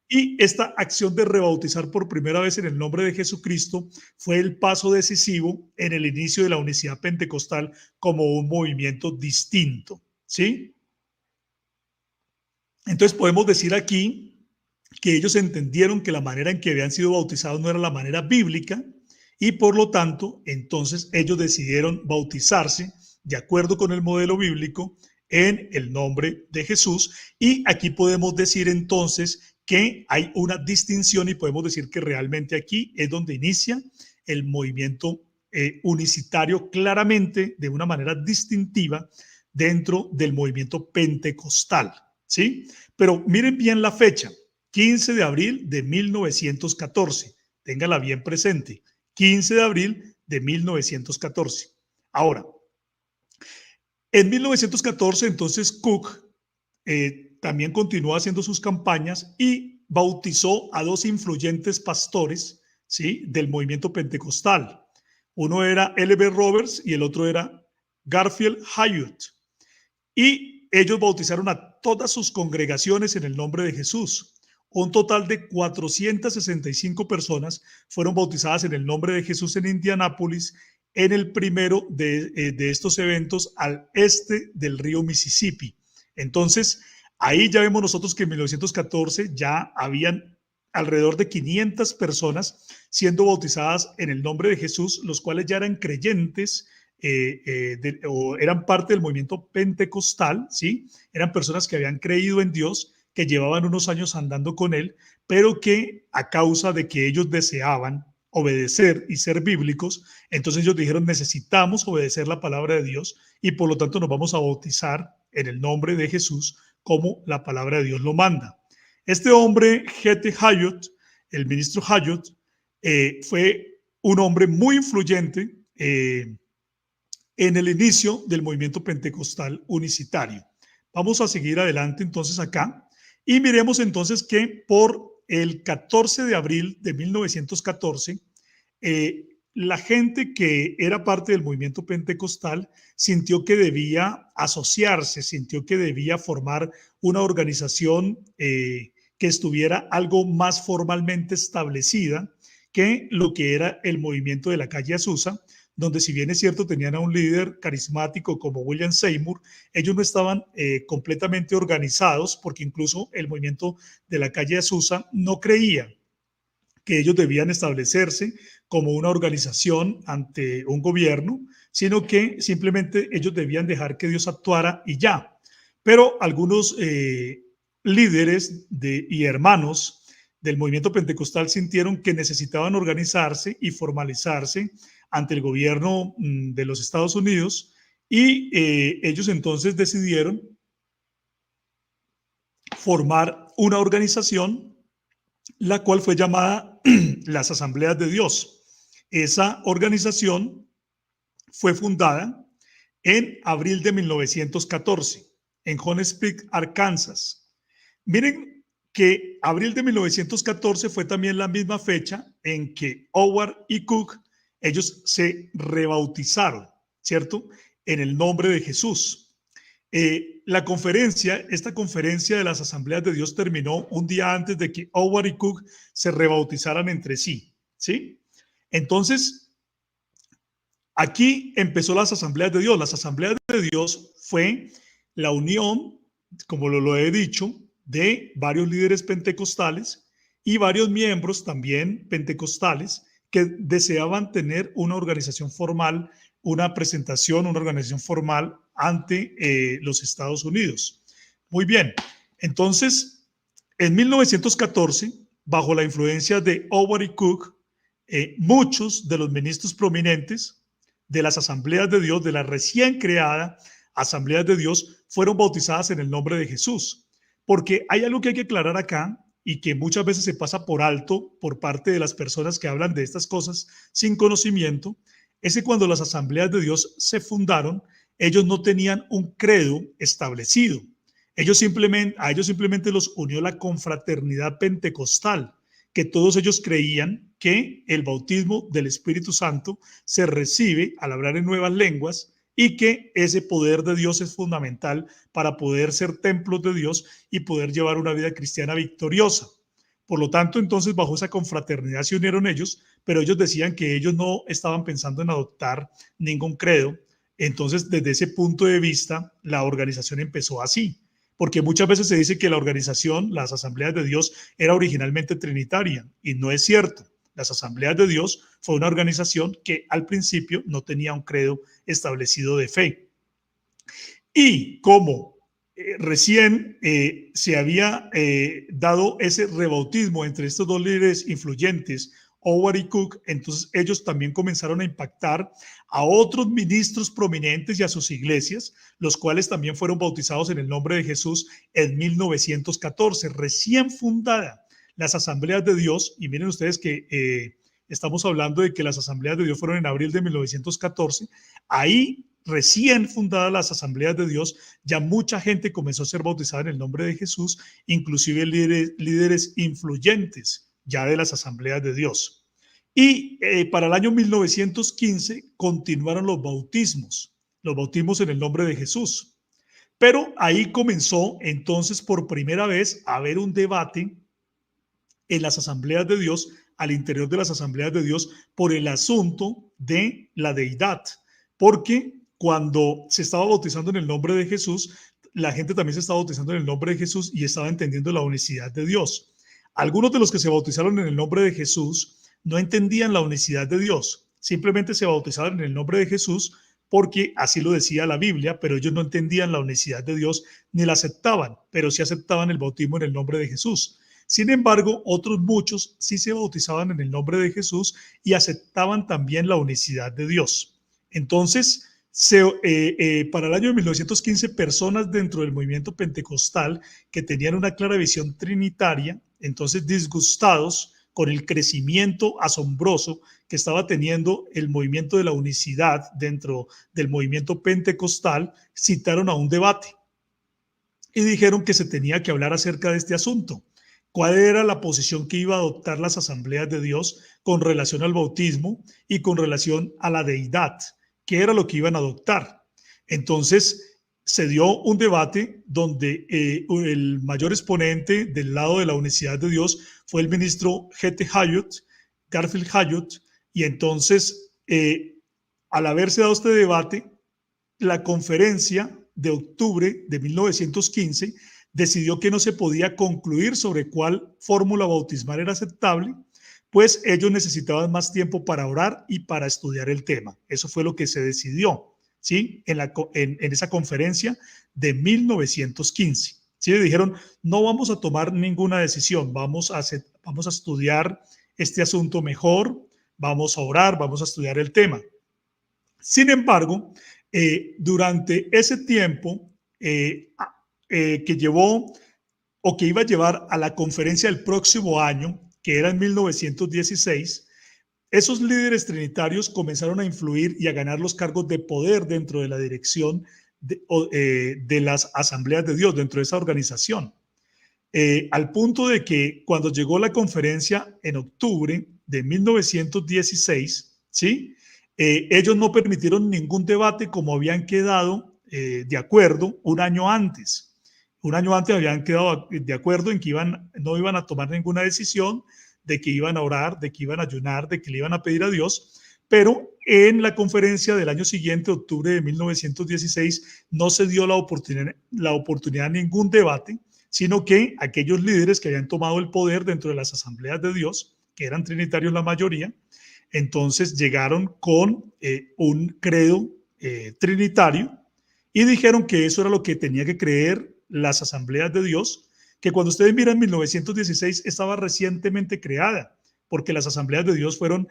Y esta acción de rebautizar por primera vez en el nombre de Jesucristo fue el paso decisivo en el inicio de la unicidad pentecostal como un movimiento distinto, ¿sí? Entonces podemos decir aquí que ellos entendieron que la manera en que habían sido bautizados no era la manera bíblica y por lo tanto, entonces ellos decidieron bautizarse de acuerdo con el modelo bíblico en el nombre de Jesús. Y aquí podemos decir entonces que hay una distinción y podemos decir que realmente aquí es donde inicia el movimiento unicitario claramente de una manera distintiva dentro del movimiento pentecostal, ¿sí? Pero miren bien la fecha. 15 de abril de 1914. Téngala bien presente. 15 de abril de 1914. Ahora, en 1914, entonces Cook también continuó haciendo sus campañas y bautizó a dos influyentes pastores, ¿sí?, del movimiento pentecostal. Uno era L.B. Roberts y el otro era Garfield Hyatt. y ellos bautizaron a todas sus congregaciones en el nombre de Jesús. Un total de 465 personas fueron bautizadas en el nombre de Jesús en Indianápolis, en el primero de estos eventos al este del río Mississippi. Entonces, ahí ya vemos nosotros que en 1914 ya habían alrededor de 500 personas siendo bautizadas en el nombre de Jesús, los cuales ya eran creyentes o eran parte del movimiento pentecostal, ¿sí? Eran personas que habían creído en Dios, que llevaban unos años andando con Él, pero que a causa de que ellos deseaban obedecer y ser bíblicos, entonces ellos dijeron, necesitamos obedecer la palabra de Dios y por lo tanto nos vamos a bautizar en el nombre de Jesús como la palabra de Dios lo manda. Este hombre, G.T. Hayot, el ministro Hayot, fue un hombre muy influyente en el inicio del movimiento pentecostal unicitario. Vamos a seguir adelante entonces acá y miremos entonces que por el 14 de abril de 1914, la gente que era parte del movimiento pentecostal sintió que debía asociarse, sintió que debía formar una organización que estuviera algo más formalmente establecida que lo que era el movimiento de la calle Azusa, donde si bien es cierto tenían a un líder carismático como William Seymour, ellos no estaban completamente organizados porque incluso el movimiento de la calle Azusa no creía que ellos debían establecerse como una organización ante un gobierno, sino que simplemente ellos debían dejar que Dios actuara y ya. Pero algunos líderes y hermanos del movimiento pentecostal sintieron que necesitaban organizarse y formalizarse ante el gobierno de los Estados Unidos y ellos entonces decidieron formar una organización la cual fue llamada las Asambleas de Dios. Esa organización fue fundada en abril de 1914 en Jones Peak, Arkansas. Miren que abril de 1914 fue también la misma fecha en que Howard y Cook, ellos se rebautizaron, ¿cierto? En el nombre de Jesús. Esta conferencia de las Asambleas de Dios terminó un día antes de que Howard y Cook se rebautizaran entre sí, ¿sí? Entonces, aquí empezó las Asambleas de Dios. Las Asambleas de Dios fue la unión, como lo he dicho, de varios líderes pentecostales y varios miembros también pentecostales que deseaban tener una organización formal, una presentación, una organización formal ante los Estados Unidos. Muy bien, entonces, en 1914, bajo la influencia de Howard y Cook, muchos de los ministros prominentes de las Asambleas de Dios, de la recién creada Asambleas de Dios, fueron bautizadas en el nombre de Jesús. Porque hay algo que hay que aclarar acá y que muchas veces se pasa por alto por parte de las personas que hablan de estas cosas sin conocimiento, es que cuando las Asambleas de Dios se fundaron, ellos no tenían un credo establecido. A ellos simplemente los unió la confraternidad pentecostal, que todos ellos creían que el bautismo del Espíritu Santo se recibe al hablar en nuevas lenguas y que ese poder de Dios es fundamental para poder ser templos de Dios y poder llevar una vida cristiana victoriosa. Por lo tanto, entonces, bajo esa confraternidad se unieron ellos, pero ellos decían que ellos no estaban pensando en adoptar ningún credo. Entonces, desde ese punto de vista, la organización empezó así, porque muchas veces se dice que la organización, las Asambleas de Dios, era originalmente trinitaria, y no es cierto. Las Asambleas de Dios fue una organización que al principio no tenía un credo establecido de fe. Y como recién se había dado ese rebautismo entre estos dos líderes influyentes, Howard y Cook, entonces ellos también comenzaron a impactar a otros ministros prominentes y a sus iglesias, los cuales también fueron bautizados en el nombre de Jesús en 1914, recién fundada las Asambleas de Dios. Y miren ustedes que estamos hablando de que las Asambleas de Dios fueron en abril de 1914, ahí recién fundadas las Asambleas de Dios, ya mucha gente comenzó a ser bautizada en el nombre de Jesús, inclusive líderes influyentes ya de las Asambleas de Dios. Y para el año 1915 continuaron los bautismos en el nombre de Jesús. Pero ahí comenzó entonces por primera vez a haber un debate en las asambleas de Dios, al interior de las asambleas de Dios, por el asunto de la deidad. Porque cuando se estaba bautizando en el nombre de Jesús, la gente también se estaba bautizando en el nombre de Jesús y estaba entendiendo la unicidad de Dios. Algunos de los que se bautizaron en el nombre de Jesús no entendían la unicidad de Dios, simplemente se bautizaron en el nombre de Jesús porque así lo decía la Biblia, pero ellos no entendían la unicidad de Dios ni la aceptaban, pero sí aceptaban el bautismo en el nombre de Jesús. Sin embargo, otros muchos sí se bautizaban en el nombre de Jesús y aceptaban también la unicidad de Dios. Entonces, para el año de 1915, personas dentro del movimiento pentecostal que tenían una clara visión trinitaria, entonces disgustados con el crecimiento asombroso que estaba teniendo el movimiento de la unicidad dentro del movimiento pentecostal, citaron a un debate y dijeron que se tenía que hablar acerca de este asunto. ¿Cuál era la posición que iba a adoptar las asambleas de Dios con relación al bautismo y con relación a la deidad? ¿Qué era lo que iban a adoptar? Entonces se dio un debate donde el mayor exponente del lado de la unicidad de Dios fue el ministro G.T. Hayut, Garfield Hayut, y entonces al haberse dado este debate, la conferencia de octubre de 1915 decidió que no se podía concluir sobre cuál fórmula bautismal era aceptable, pues ellos necesitaban más tiempo para orar y para estudiar el tema. Eso fue lo que se decidió, ¿sí? En esa conferencia de 1915. ¿Sí? Dijeron, no vamos a tomar ninguna decisión, vamos a estudiar este asunto mejor, vamos a orar, vamos a estudiar el tema. Sin embargo, durante ese tiempo que llevó o que iba a llevar a la conferencia del próximo año, que era en 1916, esos líderes trinitarios comenzaron a influir y a ganar los cargos de poder dentro de la dirección de las asambleas de Dios, dentro de esa organización. Al punto de que cuando llegó la conferencia en octubre de 1916, ¿sí? Ellos no permitieron ningún debate como habían quedado de acuerdo un año antes. Un año antes habían quedado de acuerdo en que no iban a tomar ninguna decisión, de que iban a orar, de que iban a ayunar, de que le iban a pedir a Dios, pero en la conferencia del año siguiente, octubre de 1916, no se dio la oportunidad a ningún debate, sino que aquellos líderes que habían tomado el poder dentro de las asambleas de Dios, que eran trinitarios la mayoría, entonces llegaron con un credo trinitario y dijeron que eso era lo que tenía que creer las asambleas de Dios, que cuando ustedes miran 1916 estaba recientemente creada, porque las asambleas de Dios fueron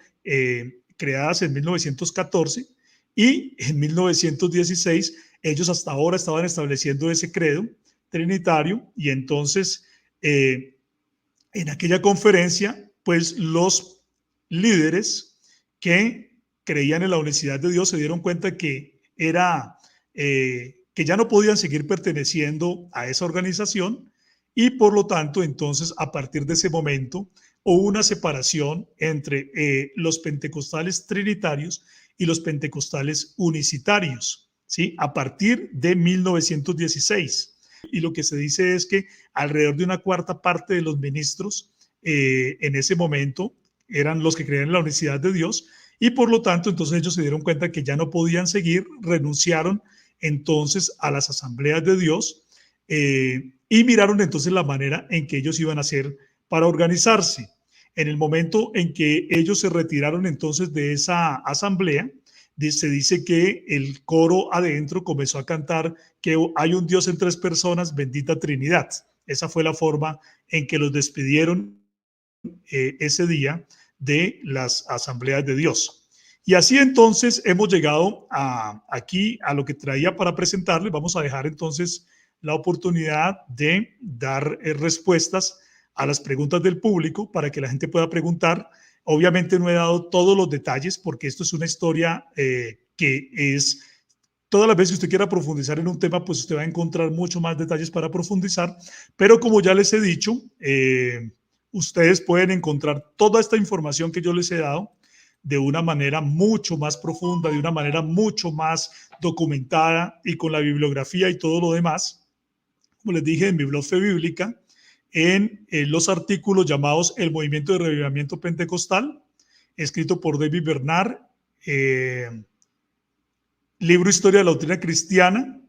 creadas en 1914 y en 1916 ellos hasta ahora estaban estableciendo ese credo trinitario y entonces en aquella conferencia pues los líderes que creían en la unicidad de Dios se dieron cuenta que que ya no podían seguir perteneciendo a esa organización y por lo tanto entonces a partir de ese momento hubo una separación entre los pentecostales trinitarios y los pentecostales unicitarios, ¿sí? A partir de 1916. Y lo que se dice es que alrededor de una cuarta parte de los ministros en ese momento eran los que creían en la unicidad de Dios y por lo tanto entonces ellos se dieron cuenta que ya no podían seguir, renunciaron entonces a las asambleas de Dios y miraron entonces la manera en que ellos iban a hacer para organizarse. En el momento en que ellos se retiraron entonces de esa asamblea, se dice que el coro adentro comenzó a cantar que hay un Dios en tres personas, bendita Trinidad. Esa fue la forma en que los despidieron ese día de las asambleas de Dios. Y así entonces hemos llegado aquí a lo que traía para presentarles. Vamos a dejar entonces la oportunidad de dar respuestas a las preguntas del público para que la gente pueda preguntar. Obviamente no he dado todos los detalles porque esto es una historia que es, todas las veces que usted quiera profundizar en un tema, pues usted va a encontrar mucho más detalles para profundizar, pero como ya les he dicho, ustedes pueden encontrar toda esta información que yo les he dado de una manera mucho más profunda, de una manera mucho más documentada y con la bibliografía y todo lo demás, como les dije, en mi blog Fe Bíblica, en los artículos llamados El Movimiento de Revivimiento Pentecostal, escrito por David Bernard, libro Historia de la Doctrina Cristiana,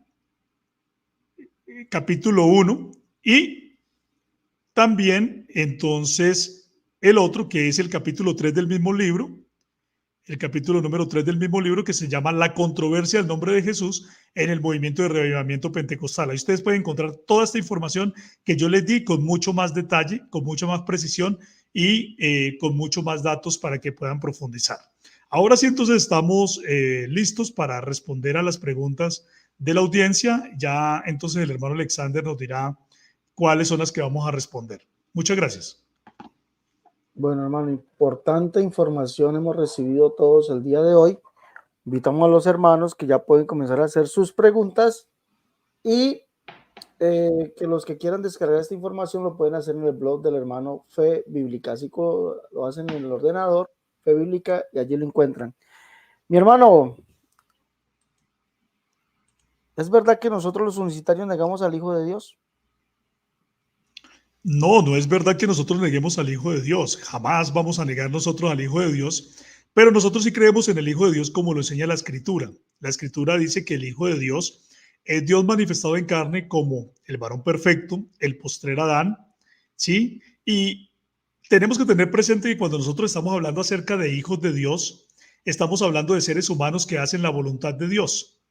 capítulo 1, y también entonces el otro, que es el capítulo 3 del mismo libro, el capítulo número 3 del mismo libro, que se llama La controversia del nombre de Jesús en el movimiento de revivimiento pentecostal. Ahí ustedes pueden encontrar toda esta información que yo les di con mucho más detalle, con mucha más precisión y con mucho más datos para que puedan profundizar. Ahora sí, entonces estamos listos para responder a las preguntas de la audiencia. Ya entonces el hermano Alexander nos dirá cuáles son las que vamos a responder. Muchas gracias. Bueno, hermano, importante información hemos recibido todos el día de hoy. Invitamos a los hermanos que ya pueden comenzar a hacer sus preguntas y que los que quieran descargar esta información lo pueden hacer en el blog del hermano Fe Bíblica. Así lo hacen en el ordenador, Fe Bíblica, y allí lo encuentran. Mi hermano, ¿es verdad que nosotros los unicitarios negamos al Hijo de Dios? No, no es verdad que nosotros neguemos al Hijo de Dios. Jamás vamos a negar nosotros al Hijo de Dios, pero nosotros sí creemos en el Hijo de Dios como lo enseña la Escritura. La Escritura dice que el Hijo de Dios es Dios manifestado en carne como el varón perfecto, el postrer Adán, ¿sí? Y tenemos que tener presente que cuando nosotros estamos hablando acerca de hijos de Dios, estamos hablando de seres humanos que hacen la voluntad de Dios.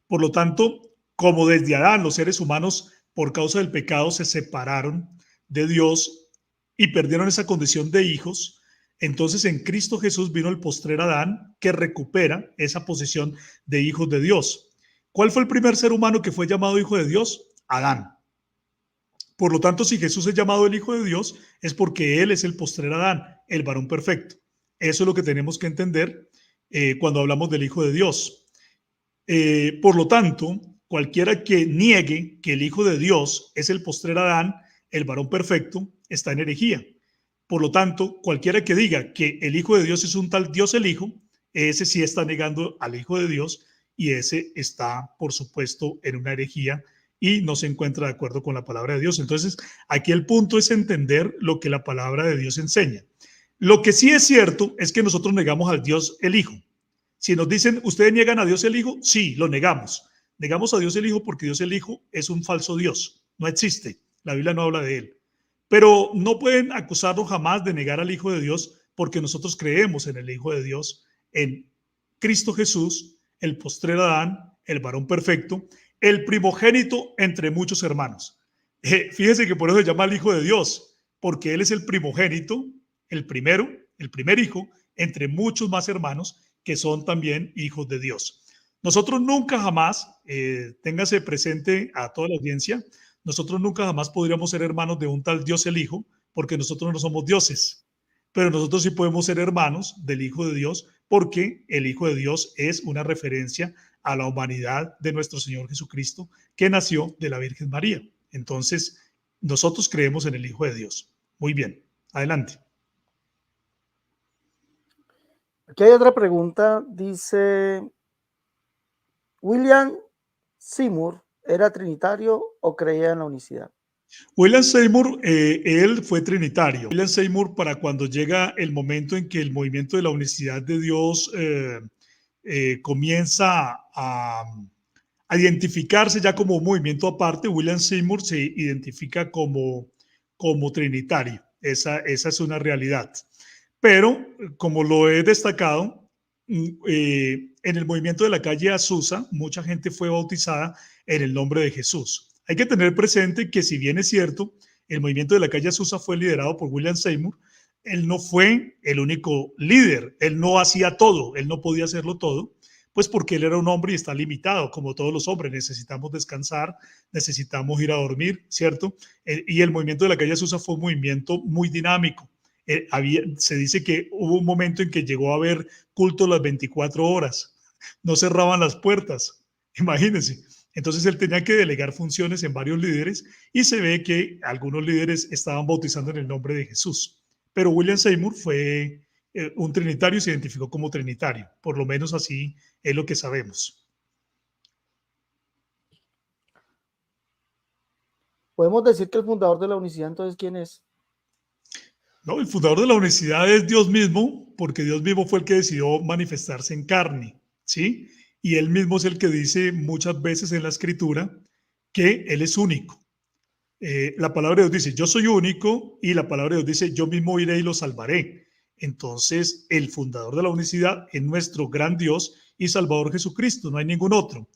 Por lo tanto, como desde Adán los seres humanos por causa del pecado se separaron de Dios y perdieron esa condición de hijos, entonces en Cristo Jesús vino el postrer Adán que recupera esa posición de hijos de Dios. ¿Cuál fue el primer ser humano que fue llamado hijo de Dios? Adán. Por lo tanto, si Jesús es llamado el Hijo de Dios, es porque Él es el postrer Adán, el varón perfecto. Eso es lo que tenemos que entender cuando hablamos del Hijo de Dios. Por lo tanto, cualquiera que niegue que el Hijo de Dios es el postrer Adán, el varón perfecto, está en herejía. Por lo tanto, cualquiera que diga que el Hijo de Dios es un tal Dios el Hijo, ese sí está negando al Hijo de Dios y ese está, por supuesto, en una herejía y no se encuentra de acuerdo con la palabra de Dios. Entonces, aquí el punto es entender lo que la palabra de Dios enseña. Lo que sí es cierto es que nosotros negamos al Dios el Hijo. Si nos dicen, ¿ustedes niegan a Dios el Hijo? Sí, lo negamos. Negamos a Dios el Hijo porque Dios el Hijo es un falso Dios. No existe. La Biblia no habla de él. Pero no pueden acusarnos jamás de negar al Hijo de Dios porque nosotros creemos en el Hijo de Dios, en Cristo Jesús, el postrer Adán, el varón perfecto, el primogénito entre muchos hermanos. Fíjese que por eso se llama el Hijo de Dios, porque Él es el primogénito, el primero, el primer hijo, entre muchos más hermanos que son también hijos de Dios. Nosotros nunca jamás, téngase presente a toda la audiencia, nosotros nunca jamás podríamos ser hermanos de un tal Dios el Hijo, porque nosotros no somos dioses, pero nosotros sí podemos ser hermanos del Hijo de Dios, porque el Hijo de Dios es una referencia a la humanidad de nuestro Señor Jesucristo, que nació de la Virgen María. Entonces, nosotros creemos en el Hijo de Dios. Muy bien, adelante. Aquí hay otra pregunta, dice, ¿William Seymour era trinitario o creía en la unicidad? William Seymour, él fue trinitario. William Seymour, para cuando llega el momento en que el movimiento de la unicidad de Dios comienza a identificarse ya como un movimiento aparte, William Seymour se identifica como trinitario. Esa es una realidad. Pero, como lo he destacado, en el movimiento de la calle Azusa, mucha gente fue bautizada en el nombre de Jesús. Hay que tener presente que, si bien es cierto, el movimiento de la calle Azusa fue liderado por William Seymour, él no fue el único líder, él no hacía todo, él no podía hacerlo todo, pues porque él era un hombre y está limitado, como todos los hombres, necesitamos descansar, necesitamos ir a dormir, ¿cierto? Y el movimiento de la calle Azusa fue un movimiento muy dinámico. Se dice que hubo un momento en que llegó a haber culto las 24 horas, no cerraban las puertas, imagínense. Entonces él tenía que delegar funciones en varios líderes y se ve que algunos líderes estaban bautizando en el nombre de Jesús. Pero William Seymour fue un trinitario y se identificó como trinitario. Por lo menos así es lo que sabemos. ¿Podemos decir que el fundador de la unicidad entonces quién es? No, el fundador de la unicidad es Dios mismo, porque Dios mismo fue el que decidió manifestarse en carne, ¿sí? Y él mismo es el que dice muchas veces en la escritura que él es único. La palabra de Dios dice, yo soy único, y la palabra de Dios dice, yo mismo iré y lo salvaré. Entonces, el fundador de la unicidad es nuestro gran Dios y Salvador Jesucristo, no hay ningún otro.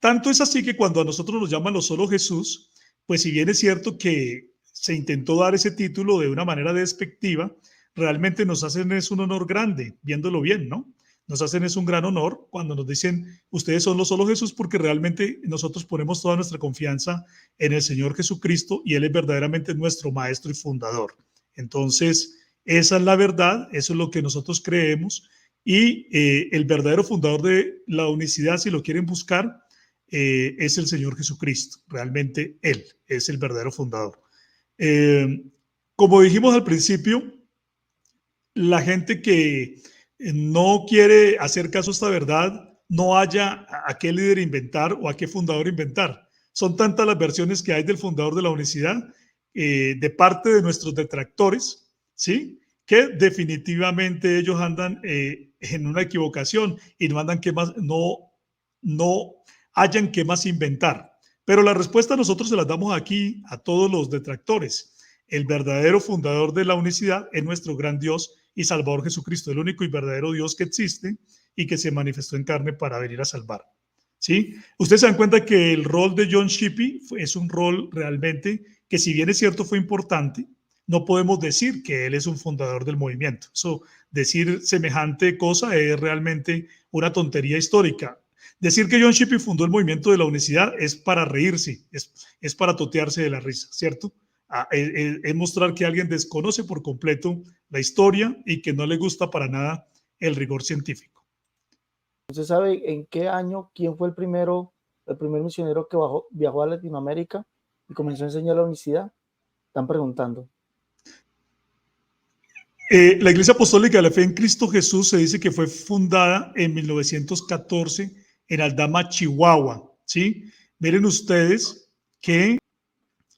Tanto es así que cuando a nosotros nos llaman los solo Jesús, pues si bien es cierto que se intentó dar ese título de una manera despectiva, realmente nos hacen es un honor grande, viéndolo bien, ¿no? Nos hacen es un gran honor cuando nos dicen, ustedes son los solo Jesús, porque realmente nosotros ponemos toda nuestra confianza en el Señor Jesucristo y Él es verdaderamente nuestro Maestro y Fundador. Entonces, esa es la verdad, eso es lo que nosotros creemos, y el verdadero fundador de la unicidad, si lo quieren buscar, es el Señor Jesucristo. Realmente Él es el verdadero fundador. Como dijimos al principio, la gente que no quiere hacer caso a esta verdad no haya a qué líder inventar o a qué fundador inventar. Son tantas las versiones que hay del fundador de la unicidad de parte de nuestros detractores, ¿sí? Que definitivamente ellos andan en una equivocación y no andan que más, no hayan que más inventar. Pero la respuesta nosotros se las damos aquí a todos los detractores. El verdadero fundador de la unicidad es nuestro gran Dios y Salvador Jesucristo, el único y verdadero Dios que existe y que se manifestó en carne para venir a salvar. ¿Sí? Ustedes se dan cuenta que el rol de John Shippey es un rol realmente que, si bien es cierto, fue importante, no podemos decir que él es un fundador del movimiento. Eso, decir semejante cosa es realmente una tontería histórica. Decir que John Shippey fundó el movimiento de la unicidad es para reírse, es para totearse de la risa, ¿cierto? Es mostrar que alguien desconoce por completo la historia y que no le gusta para nada el rigor científico. ¿Usted sabe en qué año quién fue el primer misionero que viajó a Latinoamérica y comenzó a enseñar la unicidad? Están preguntando. La Iglesia Apostólica de la Fe en Cristo Jesús se dice que fue fundada en 1914 en Aldama, Chihuahua, ¿sí? Miren ustedes que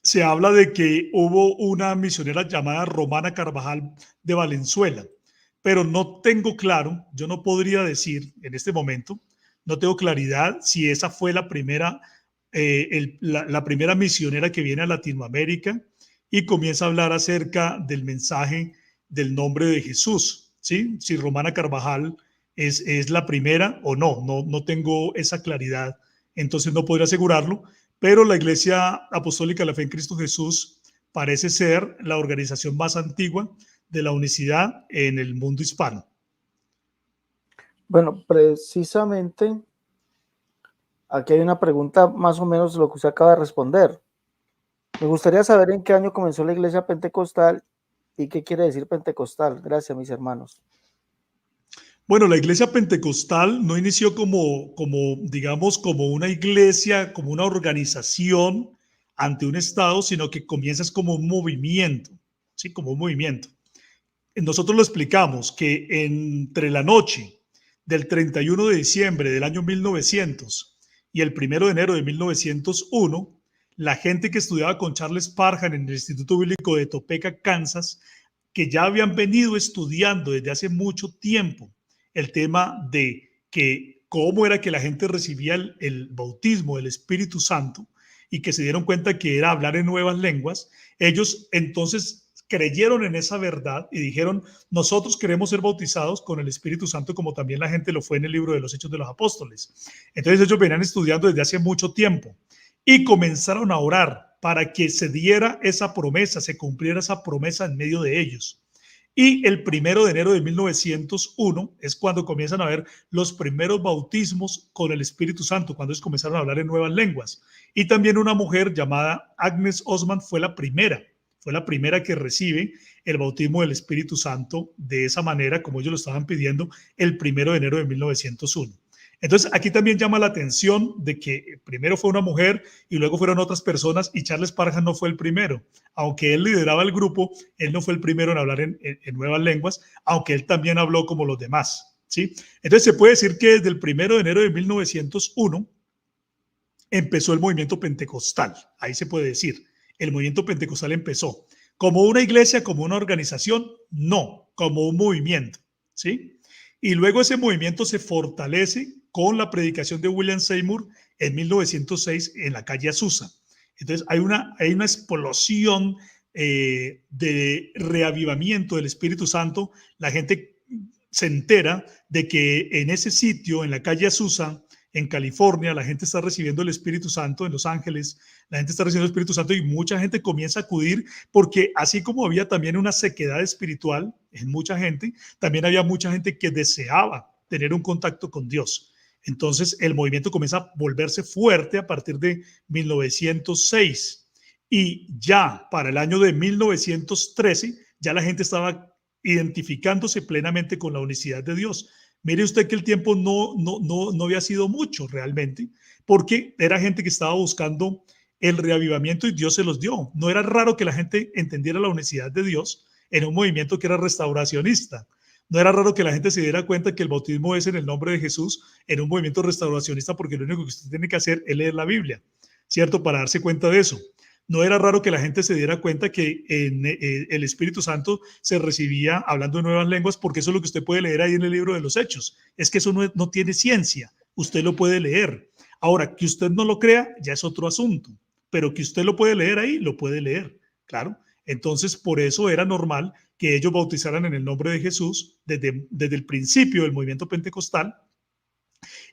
se habla de que hubo una misionera llamada Romana Carvajal de Valenzuela, pero no tengo claro, yo no podría decir en este momento, no tengo claridad si esa fue la primera, la primera misionera que viene a Latinoamérica y comienza a hablar acerca del mensaje del nombre de Jesús, ¿sí? Si Romana Carvajal es la primera o no tengo esa claridad, entonces no podría asegurarlo, pero la Iglesia Apostólica de la Fe en Cristo Jesús parece ser la organización más antigua de la unicidad en el mundo hispano. Bueno, precisamente aquí hay una pregunta más o menos lo que usted acaba de responder. Me gustaría saber en qué año comenzó la Iglesia Pentecostal y qué quiere decir pentecostal. Gracias, mis hermanos. Bueno, la iglesia pentecostal no inició digamos, como una iglesia, como una organización ante un Estado, sino que comienza como un movimiento, ¿sí? Como un movimiento. Nosotros lo explicamos que entre la noche del 31 de diciembre del año 1900 y el 1 de enero de 1901, la gente que estudiaba con Charles Parham en el Instituto Bíblico de Topeka, Kansas, que ya habían venido estudiando desde hace mucho tiempo el tema de que cómo era que la gente recibía el bautismo del Espíritu Santo y que se dieron cuenta que era hablar en nuevas lenguas, ellos entonces creyeron en esa verdad y dijeron, nosotros queremos ser bautizados con el Espíritu Santo como también la gente lo fue en el libro de los Hechos de los Apóstoles. Entonces ellos venían estudiando desde hace mucho tiempo y comenzaron a orar para que se diera esa promesa, se cumpliera esa promesa en medio de ellos. Y el 1 de enero de 1901 es cuando comienzan a haber los primeros bautismos con el Espíritu Santo, cuando ellos comenzaron a hablar en nuevas lenguas. Y también una mujer llamada Agnes Osman fue la primera que recibe el bautismo del Espíritu Santo de esa manera, como ellos lo estaban pidiendo, el 1 de enero de 1901. Entonces, aquí también llama la atención de que primero fue una mujer y luego fueron otras personas, y Charles Parham no fue el primero. Aunque él lideraba el grupo, él no fue el primero en hablar en nuevas lenguas, aunque él también habló como los demás, ¿sí? Entonces, se puede decir que desde el 1 de enero de 1901 empezó el movimiento pentecostal. Ahí se puede decir, el movimiento pentecostal empezó. ¿Como una iglesia, como una organización? No, como un movimiento, ¿sí? Y luego ese movimiento se fortalece con la predicación de William Seymour en 1906 en la calle Azusa. Entonces hay una explosión de reavivamiento del Espíritu Santo. La gente se entera de que en ese sitio, en la calle Azusa, en California, la gente está recibiendo el Espíritu Santo. En Los Ángeles, la gente está recibiendo el Espíritu Santo y mucha gente comienza a acudir, porque así como había también una sequedad espiritual en mucha gente, también había mucha gente que deseaba tener un contacto con Dios. Entonces el movimiento comienza a volverse fuerte a partir de 1906, y ya para el año de 1913 ya la gente estaba identificándose plenamente con la unicidad de Dios. Mire usted que el tiempo no había sido mucho realmente, porque era gente que estaba buscando el reavivamiento y Dios se los dio. No era raro que la gente entendiera la unicidad de Dios en un movimiento que era restauracionista. No era raro que la gente se diera cuenta que el bautismo es en el nombre de Jesús en un movimiento restauracionista, porque lo único que usted tiene que hacer es leer la Biblia, ¿cierto? Para darse cuenta de eso. No era raro que la gente se diera cuenta que el Espíritu Santo se recibía hablando en nuevas lenguas, porque eso es lo que usted puede leer ahí en el libro de los Hechos. Es que eso no tiene ciencia, usted lo puede leer. Ahora, que usted no lo crea ya es otro asunto, pero que usted lo puede leer ahí, lo puede leer, claro. Entonces, por eso era normal que ellos bautizaran en el nombre de Jesús desde el principio del movimiento pentecostal,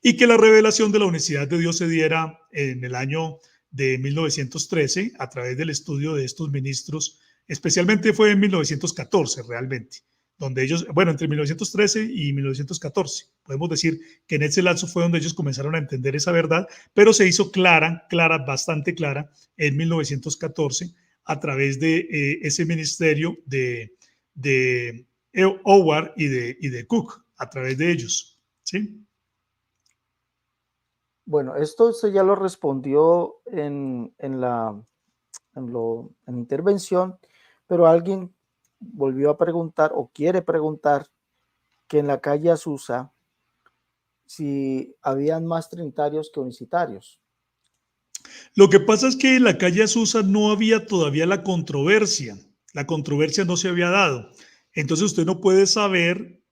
y que la revelación de la unicidad de Dios se diera en el año de 1913 a través del estudio de estos ministros. Especialmente fue en 1914 realmente, donde ellos, bueno, entre 1913 y 1914, podemos decir que en ese lapso fue donde ellos comenzaron a entender esa verdad, pero se hizo clara, bastante clara en 1914 a través de ese ministerio de Howard y de Cook, a través de ellos, ¿sí? Bueno, esto usted ya lo respondió en intervención, pero alguien volvió a preguntar o quiere preguntar que en la calle Azusa si habían más trinitarios que unicitarios. Lo que pasa es que en la calle Azusa no había todavía la controversia no se había dado. Entonces usted no puede saber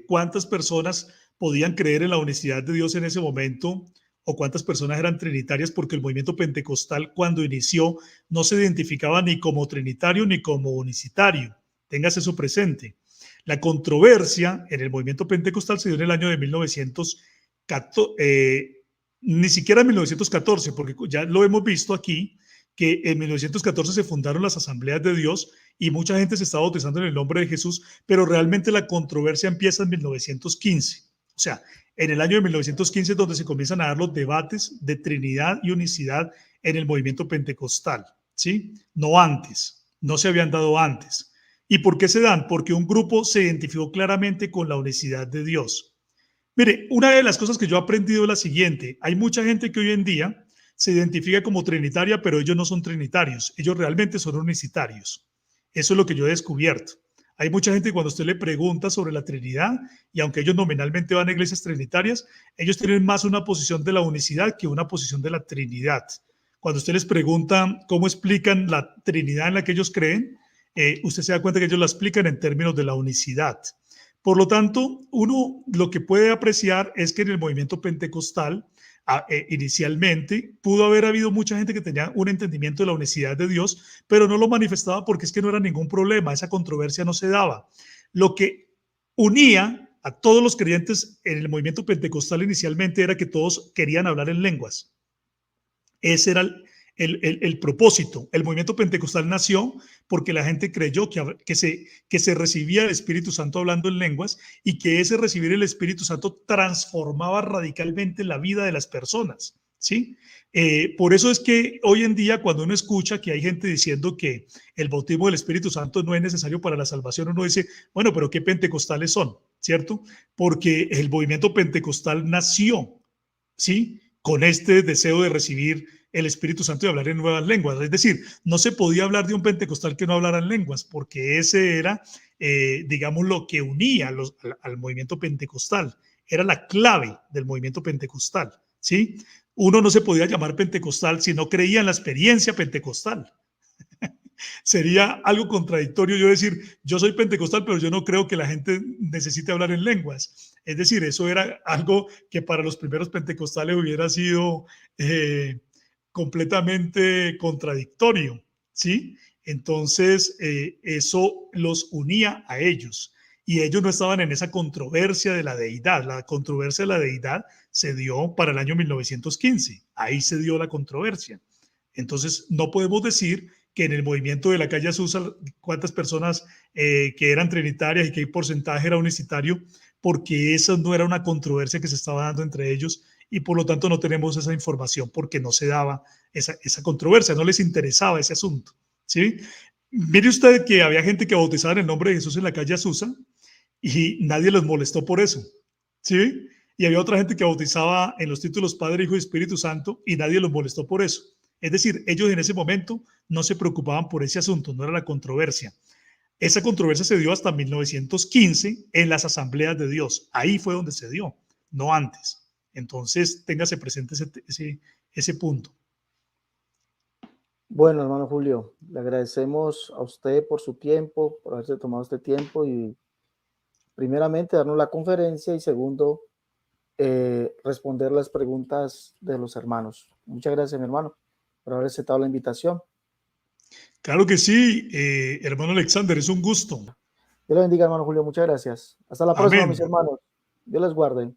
cuántas personas podían creer en la unicidad de Dios en ese momento, o cuántas personas eran trinitarias, porque el movimiento pentecostal cuando inició no se identificaba ni como trinitario ni como unicitario. Téngase eso presente. La controversia en el movimiento pentecostal se dio en el año de 1914, ni siquiera en 1914, porque ya lo hemos visto aquí, que en 1914 se fundaron las Asambleas de Dios y mucha gente se estaba bautizando en el nombre de Jesús, pero realmente la controversia empieza en 1915. O sea, en el año de 1915 es donde se comienzan a dar los debates de Trinidad y unicidad en el movimiento pentecostal, ¿sí? No antes, no se habían dado antes. ¿Y por qué se dan? Porque un grupo se identificó claramente con la unicidad de Dios. Mire, una de las cosas que yo he aprendido es la siguiente: hay mucha gente que hoy en día se identifica como trinitaria, pero ellos no son trinitarios, ellos realmente son unicitarios. Eso es lo que yo he descubierto. Hay mucha gente que cuando usted le pregunta sobre la Trinidad, y aunque ellos nominalmente van a iglesias trinitarias, ellos tienen más una posición de la unicidad que una posición de la Trinidad. Cuando usted les pregunta cómo explican la Trinidad en la que ellos creen, usted se da cuenta que ellos la explican en términos de la unicidad. Por lo tanto, uno lo que puede apreciar es que en el movimiento pentecostal, inicialmente, pudo haber habido mucha gente que tenía un entendimiento de la unicidad de Dios, pero no lo manifestaba porque es que no era ningún problema, esa controversia no se daba. Lo que unía a todos los creyentes en el movimiento pentecostal inicialmente era que todos querían hablar en lenguas. Ese era el propósito. El movimiento pentecostal nació porque la gente creyó que se recibía el Espíritu Santo hablando en lenguas, y que ese recibir el Espíritu Santo transformaba radicalmente la vida de las personas, ¿sí? Por eso es que hoy en día, cuando uno escucha que hay gente diciendo que el bautismo del Espíritu Santo no es necesario para la salvación, uno dice, bueno, pero ¿qué pentecostales son? ¿cierto? Porque el movimiento pentecostal nació, ¿sí? Con este deseo de recibir el Espíritu Santo y hablar en nuevas lenguas. Es decir, no se podía hablar de un pentecostal que no hablara en lenguas, porque ese era, digamos, lo que unía al movimiento pentecostal. Era la clave del movimiento pentecostal, ¿sí? Uno no se podía llamar pentecostal si no creía en la experiencia pentecostal. Sería algo contradictorio yo decir, yo soy pentecostal, pero yo no creo que la gente necesite hablar en lenguas. Es decir, eso era algo que para los primeros pentecostales hubiera sido completamente contradictorio, ¿sí? Entonces, eso los unía a ellos. Y ellos no estaban en esa controversia de la deidad. La controversia de la deidad se dio para el año 1915. Ahí se dio la controversia. Entonces, no podemos decir que en el movimiento de la calle Azusa, cuántas personas que eran trinitarias y qué porcentaje era unicitario, porque esa no era una controversia que se estaba dando entre ellos y por lo tanto no tenemos esa información porque no se daba esa controversia, no les interesaba ese asunto, ¿sí? Mire usted que había gente que bautizaba en el nombre de Jesús en la calle Azusa y nadie los molestó por eso, ¿sí? Y había otra gente que bautizaba en los títulos Padre, Hijo y Espíritu Santo y nadie los molestó por eso. Es decir, ellos en ese momento no se preocupaban por ese asunto, no era la controversia. Esa controversia se dio hasta 1915 en las asambleas de Dios. Ahí fue donde se dio, no antes. Entonces, téngase presente ese punto. Bueno, hermano Julio, le agradecemos a usted por su tiempo, por haberse tomado este tiempo y primeramente darnos la conferencia y segundo, responder las preguntas de los hermanos. Muchas gracias, mi hermano, por haber aceptado la invitación. Claro que sí, hermano Alexander, es un gusto. Dios le bendiga, hermano Julio, muchas gracias. Hasta la próxima, Amén. mis hermanos. Dios les guarde.